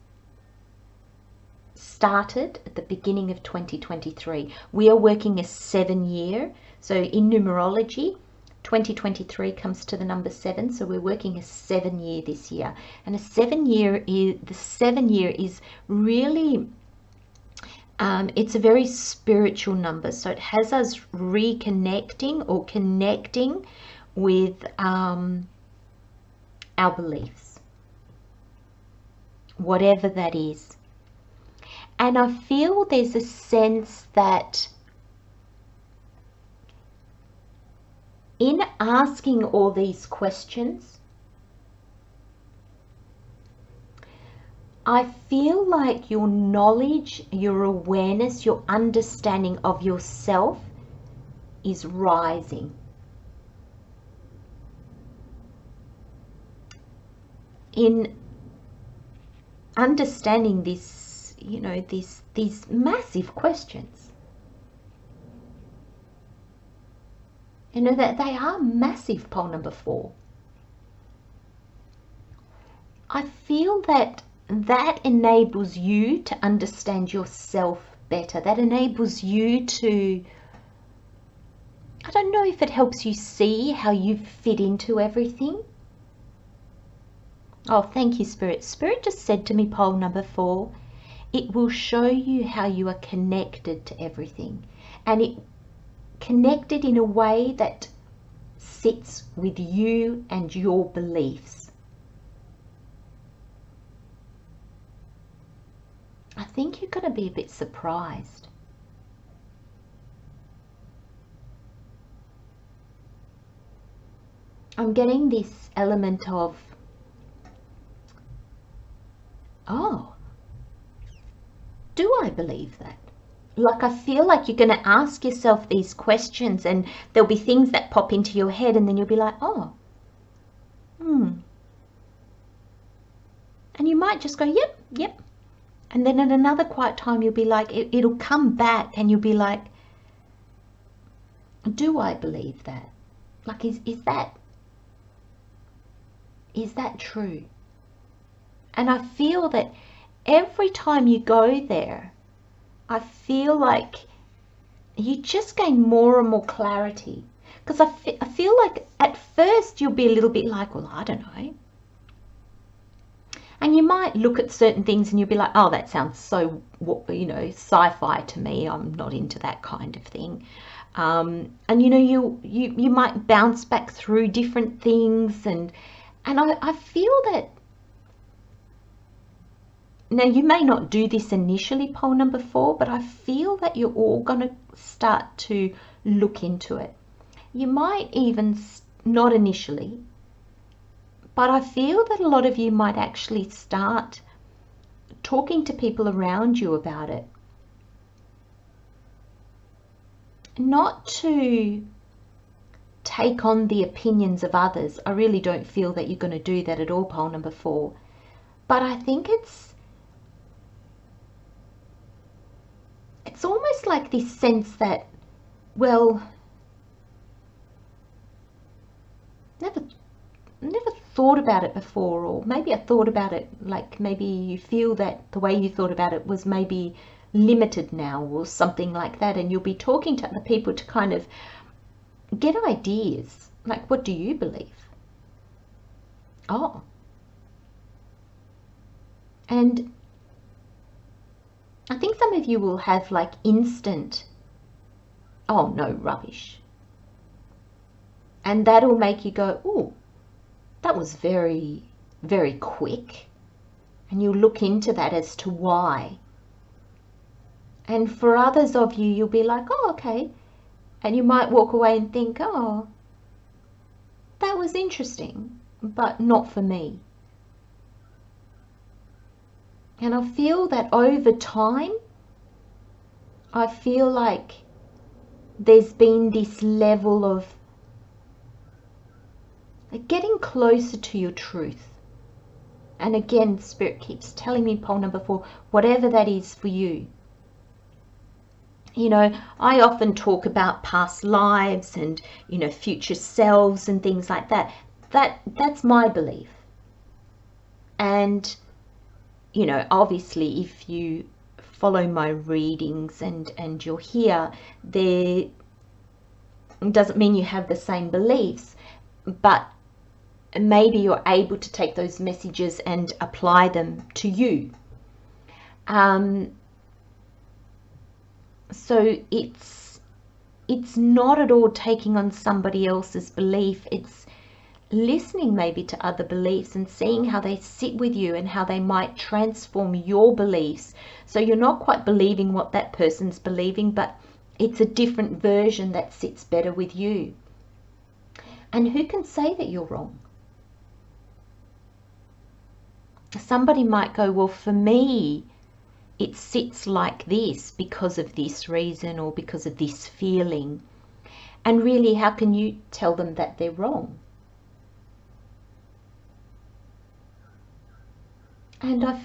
A: started at the beginning of 2023. We are working a 7 year. So in numerology, 2023 comes to the number 7, so we're working a 7-year this year, and the 7-year is really it's a very spiritual number, so it has us reconnecting or connecting with our beliefs, whatever that is. And I feel there's a sense that in asking all these questions, I feel like your knowledge, your awareness, your understanding of yourself is rising. In understanding this, you know, these massive questions. You know, that they are massive, pole number 4. I feel that enables you to understand yourself better. That enables you to, I don't know if it helps you see how you fit into everything. Oh, thank you, Spirit. Spirit just said to me, pole number 4, it will show you how you are connected to everything. And it connected in a way that sits with you and your beliefs. I think you're going to be a bit surprised. I'm getting this element of, oh, do I believe that? Like, I feel like you're going to ask yourself these questions and there'll be things that pop into your head and then you'll be like, oh, and you might just go, yep. And then at another quiet time, you'll be like, it'll come back and you'll be like, do I believe that? Like, is that true? And I feel that every time you go there, I feel like you just gain more and more clarity. Because I feel like at first you'll be a little bit like, well, I don't know. And you might look at certain things and you'll be like, oh, that sounds so, you know, sci-fi to me. I'm not into that kind of thing. And, you know, you might bounce back through different things. And I feel that, now you may not do this initially, pole number 4, but I feel that you're all going to start to look into it. You might even, not initially, but I feel that a lot of you might actually start talking to people around you about it. Not to take on the opinions of others. I really don't feel that you're going to do that at all, pole number 4. But I think it's almost like this sense that, well, never thought about it before, or maybe I thought about it, like maybe you feel that the way you thought about it was maybe limited now or something like that, and you'll be talking to other people to kind of get ideas, like, what do you believe? Oh. And I think some of you will have like instant, oh no, rubbish. And that'll make you go, oh, that was very, very quick. And you'll look into that as to why. And for others of you, you'll be like, oh, okay. And you might walk away and think, oh, that was interesting, but not for me. And I feel that over time, I feel like there's been this level of getting closer to your truth. And again, Spirit keeps telling me, pole number 4, whatever that is for you. You know, I often talk about past lives and, you know, future selves and things like that. That's my belief. And, you know, obviously if you follow my readings and you're here, there It doesn't mean you have the same beliefs, but maybe you're able to take those messages and apply them to you. So it's not at all taking on somebody else's belief. It's listening maybe to other beliefs and seeing how they sit with you and how they might transform your beliefs. So you're not quite believing what that person's believing, but it's a different version that sits better with you. And who can say that you're wrong? Somebody might go, well, for me, it sits like this because of this reason or because of this feeling. And really, how can you tell them that they're wrong? And I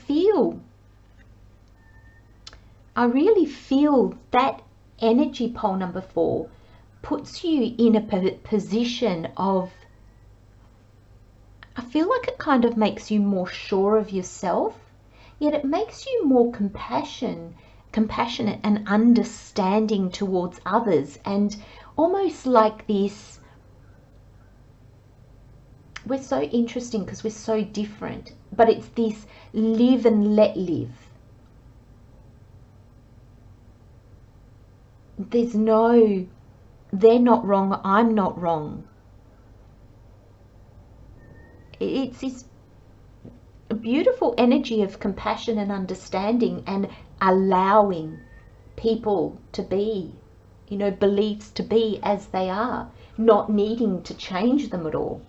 A: really feel that energy pole number 4 puts you in a position of, I feel like it kind of makes you more sure of yourself, yet it makes you more compassionate and understanding towards others, and almost like this, we're so interesting because we're so different, but it's this live and let live. There's no, they're not wrong, I'm not wrong. It's this beautiful energy of compassion and understanding and allowing people to be, beliefs to be as they are, not needing to change them at all.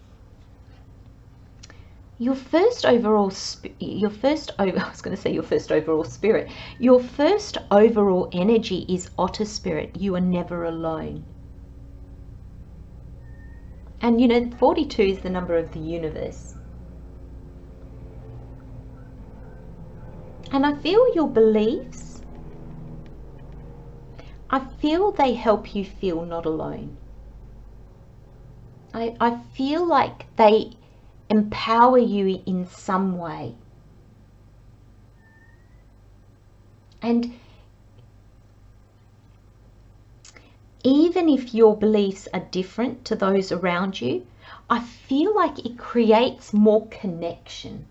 A: Your first overall energy is otter spirit. You are never alone. And 42 is the number of the universe. And I feel your beliefs, I feel they help you feel not alone. I feel like they empower you in some way. And even if your beliefs are different to those around you, I feel like it creates more connection.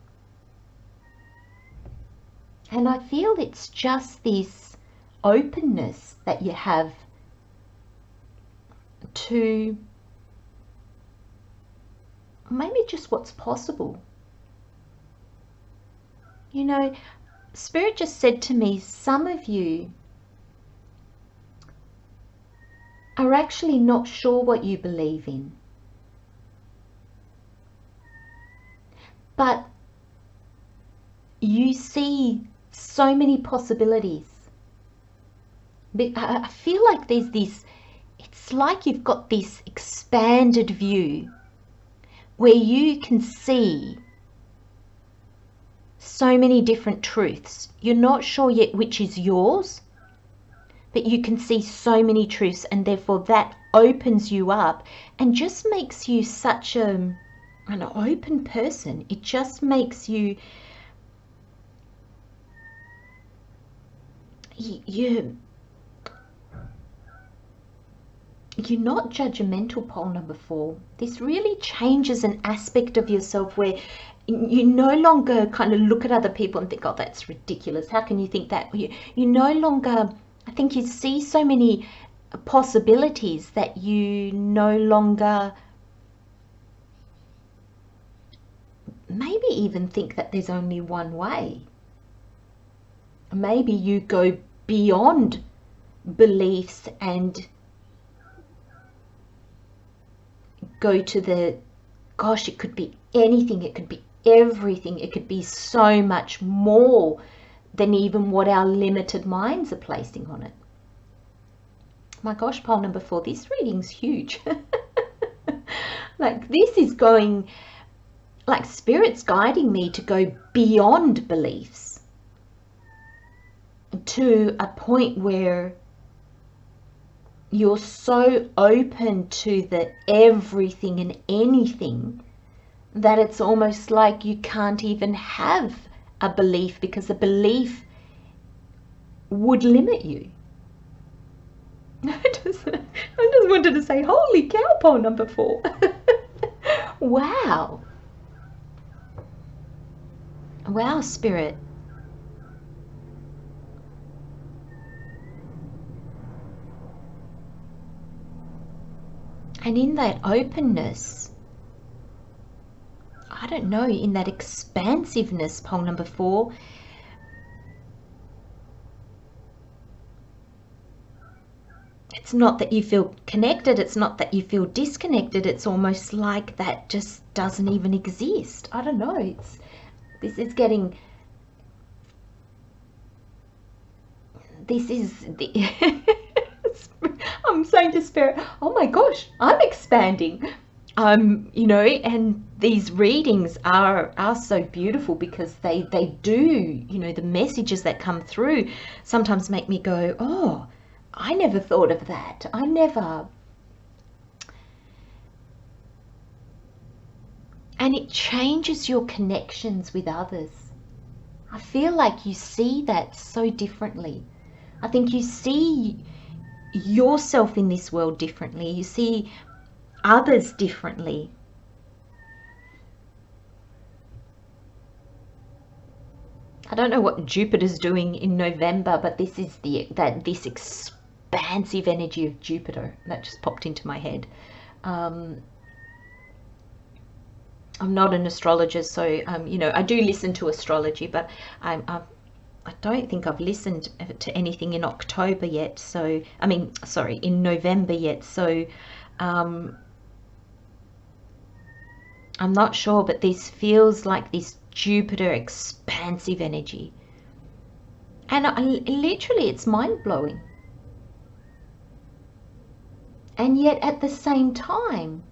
A: And I feel it's just this openness that you have to maybe just what's possible. Spirit just said to me, some of you are actually not sure what you believe in. But you see so many possibilities. I feel like there's this, it's like you've got this expanded view where you can see so many different truths. You're not sure yet which is yours, but you can see so many truths, and therefore that opens you up and just makes you such an open person. It just makes you, you're not judgmental, pole number 4. This really changes an aspect of yourself where you no longer kind of look at other people and think, oh, that's ridiculous. How can you think that? You no longer, I think you see so many possibilities that you no longer maybe even think that there's only one way. Maybe you go beyond beliefs and go to the, gosh, it could be anything, it could be everything, it could be so much more than even what our limited minds are placing on it. My gosh, pole number 4, this reading's huge. Like, this is going, like, Spirit's guiding me to go beyond beliefs to a point where you're so open to the everything and anything that it's almost like you can't even have a belief, because a belief would limit you. It doesn't wanted to say, holy cow, pole number 4. Wow. Wow, Spirit. And in that openness, I don't know, in that expansiveness, pole number 4, it's not that you feel connected, it's not that you feel disconnected, it's almost like that just doesn't even exist. I don't know, this is the I'm saying to Spirit, oh my gosh, I'm expanding. You know, and these readings are so beautiful because they do, you know, the messages that come through sometimes make me go, oh, I never thought of that. I never. And it changes your connections with others. I feel like you see that so differently. I think you see yourself in this world differently. You see others differently. I don't know what Jupiter's doing in November, but this is this expansive energy of Jupiter that just popped into my head. I'm not an astrologer, so you know, I do listen to astrology, but I don't think I've listened to anything in October yet. So I mean, sorry, in November yet. So I'm not sure, but this feels like this Jupiter expansive energy, and literally it's mind-blowing. And yet at the same time,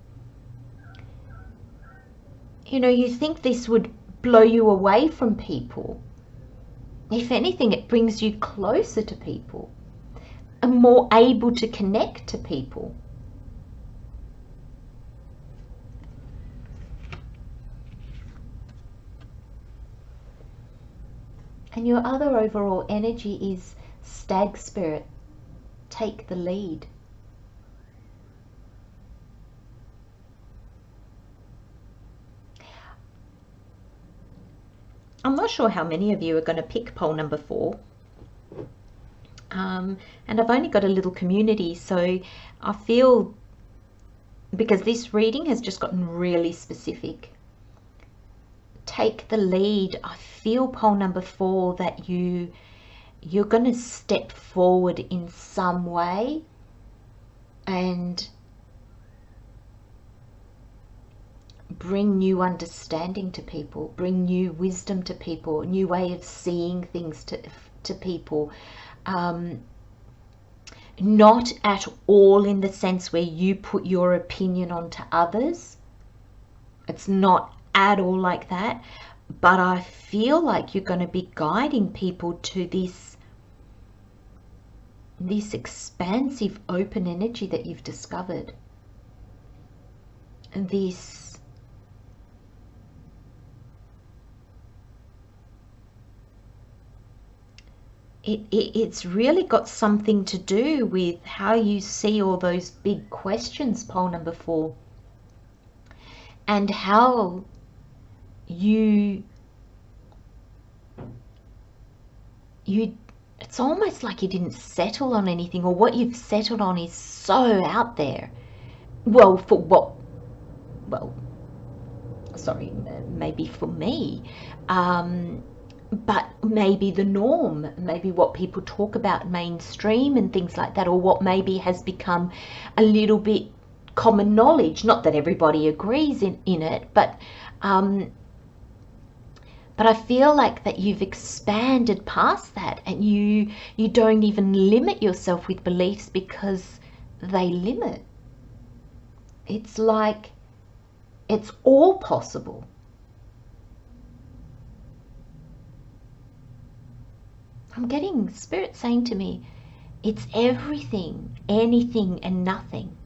A: you know, you think this would blow you away from people. If anything, it brings you closer to people and more able to connect to people. And your other overall energy is Stag Spirit. Take the lead. I'm not sure how many of you are going to pick pole number 4. And I've only got a little community, so I feel, because this reading has just gotten really specific, take the lead. I feel pole number 4 that you're going to step forward in some way and bring new understanding to people, bring new wisdom to people, a new way of seeing things to people. Not at all in the sense where you put your opinion onto others. It's not at all like that. But I feel like you're going to be guiding people to this expansive open energy that you've discovered. It's really got something to do with how you see all those big questions, pole number 4, and how it's almost like you didn't settle on anything, or what you've settled on is so out there. Well, sorry, maybe for me, but maybe the norm, maybe what people talk about mainstream and things like that, or what maybe has become a little bit common knowledge. Not that everybody agrees in it, but I feel like that you've expanded past that, and you don't even limit yourself with beliefs because they limit. It's like it's all possible. I'm getting Spirit saying to me, it's everything, anything and nothing.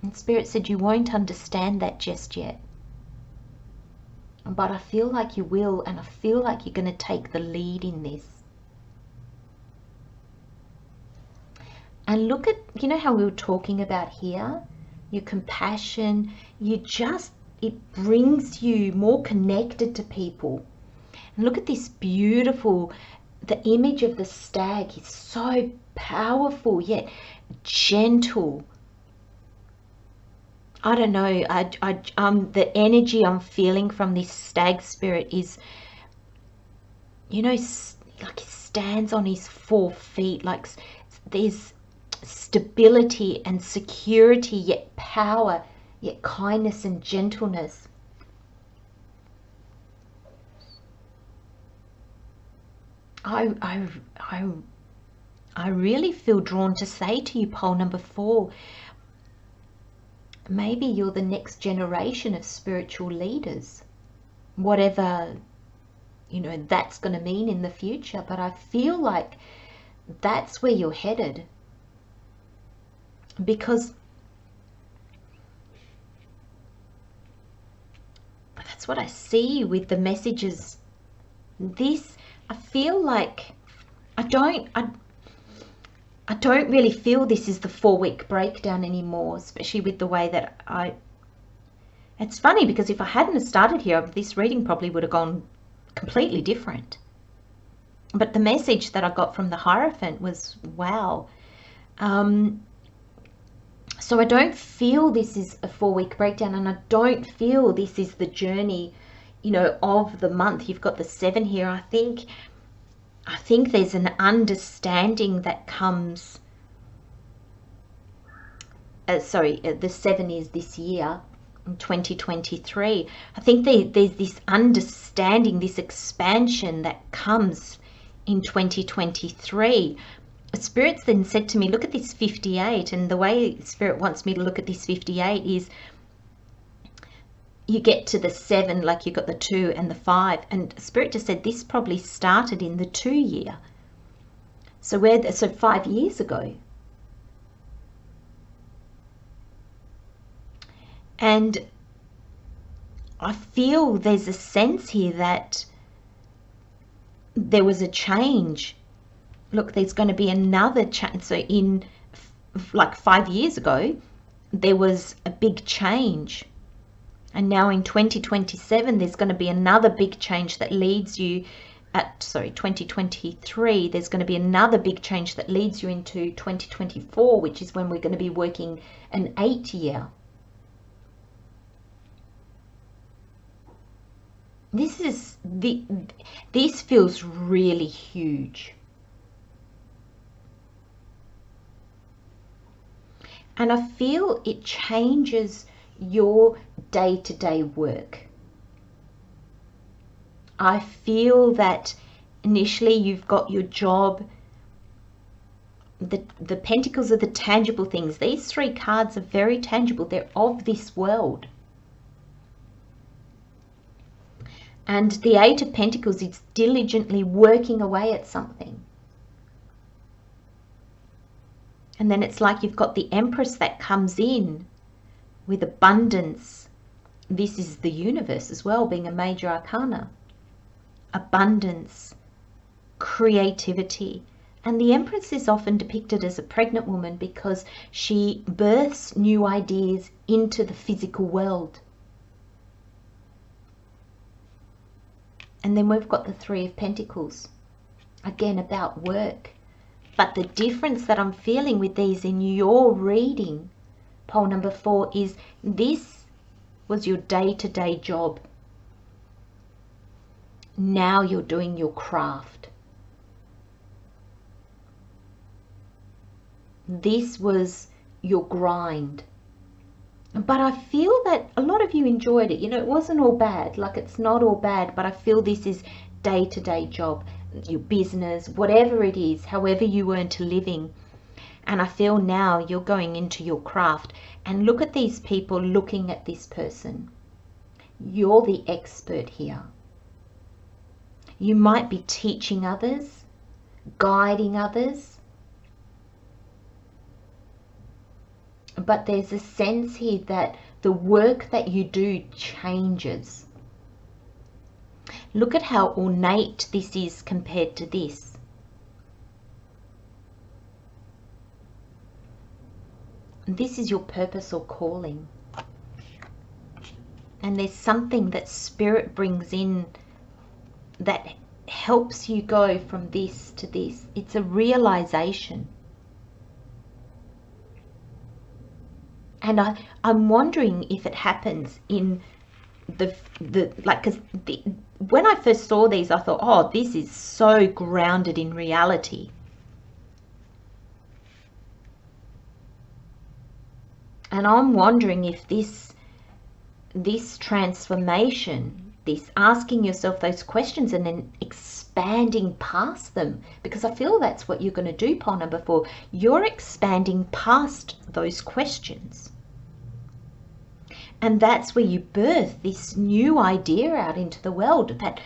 A: And Spirit said you won't understand that just yet. But I feel like you will, and I feel like you're going to take the lead in this. And look at, you know how we were talking about here, your compassion, it brings you more connected to people. And look at this beautiful, the image of the stag is so powerful yet gentle. I don't know, the energy I'm feeling from this stag spirit is, you know, like he stands on his 4 feet, like there's stability and security, yet power, yet kindness and gentleness. I really feel drawn to say to you, pole number 4, maybe you're the next generation of spiritual leaders, whatever, you know, that's going to mean in the future. But I feel like that's where you're headed, because that's what I see with the messages. This, I feel like I don't really feel this is the 4-week breakdown anymore, especially with the way that it's funny, because if I hadn't started here, this reading probably would have gone completely different. But the message that I got from the Hierophant was, wow. So I don't feel this is a 4-week breakdown, and I don't feel this is the journey, you know, of the month. You've got the 7 here. I think there's an understanding that comes, the 7 is this year, 2023. I think there's this understanding, this expansion that comes in 2023. Spirits then said to me, look at this 58, and the way Spirit wants me to look at this 58 is you get to the 7, like you got the 2 and the 5, and Spirit just said this probably started in the 2 year. So 5 years ago. And I feel there's a sense here that there was a change. Look, there's going to be another change. So in like 5 years ago, there was a big change. And now in 2027, there's going to be another big change that leads you 2023, there's going to be another big change that leads you into 2024, which is when we're going to be working an 8 year. This feels really huge. And I feel it changes your day-to-day work. I feel that initially you've got your job. The pentacles are the tangible things. These 3 cards are very tangible. They're of this world. And the 8 of Pentacles is diligently working away at something. And then it's like you've got the Empress that comes in with abundance. This is the universe as well, being a major arcana. Abundance, creativity. And the Empress is often depicted as a pregnant woman because she births new ideas into the physical world. And then we've got the 3 of Pentacles, again about work. But the difference that I'm feeling with these in your reading, pole number 4, is this was your day-to-day job. Now you're doing your craft. This was your grind. But I feel that a lot of you enjoyed it. You know, it wasn't all bad. Like, it's not all bad, but I feel this is day-to-day job, your business, whatever it is, however you earn a living. And I feel now you're going into your craft. And look at these people looking at this person. You're the expert here. You might be teaching others, guiding others. But there's a sense here that the work that you do changes. Look at how ornate this is compared to this. this is your purpose or calling. And there's something that Spirit brings in that helps you go from this to this. It's a realization. And I'm wondering if it happens in the like, because when I first saw these, I thought, oh, this is so grounded in reality. And I'm wondering if this transformation, this asking yourself those questions and then expanding past them, because I feel that's what you're going to do, pole number 4. You're expanding past those questions. And that's where you birth this new idea out into the world that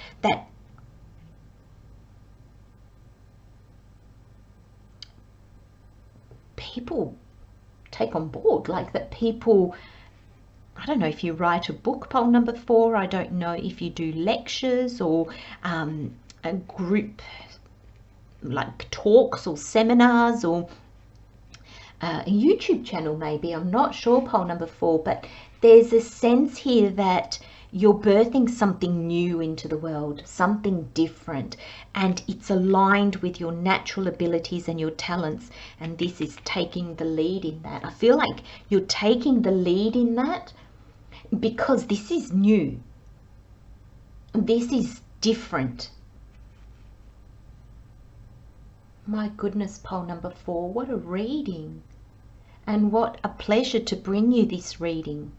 A: people take on board, like that people, I don't know if you write a book, pole number 4, I don't know if you do lectures or a group like talks or seminars or a YouTube channel maybe, I'm not sure, pole number 4, but there's a sense here that you're birthing something new into the world, something different, and it's aligned with your natural abilities and your talents, and this is taking the lead in that. I feel like you're taking the lead in that because this is new. This is different. My goodness, pole number 4, what a reading. And what a pleasure to bring you this reading.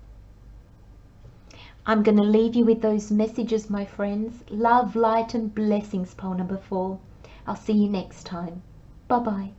A: I'm going to leave you with those messages, my friends. Love, light and blessings, pole number 4. I'll see you next time. Bye-bye.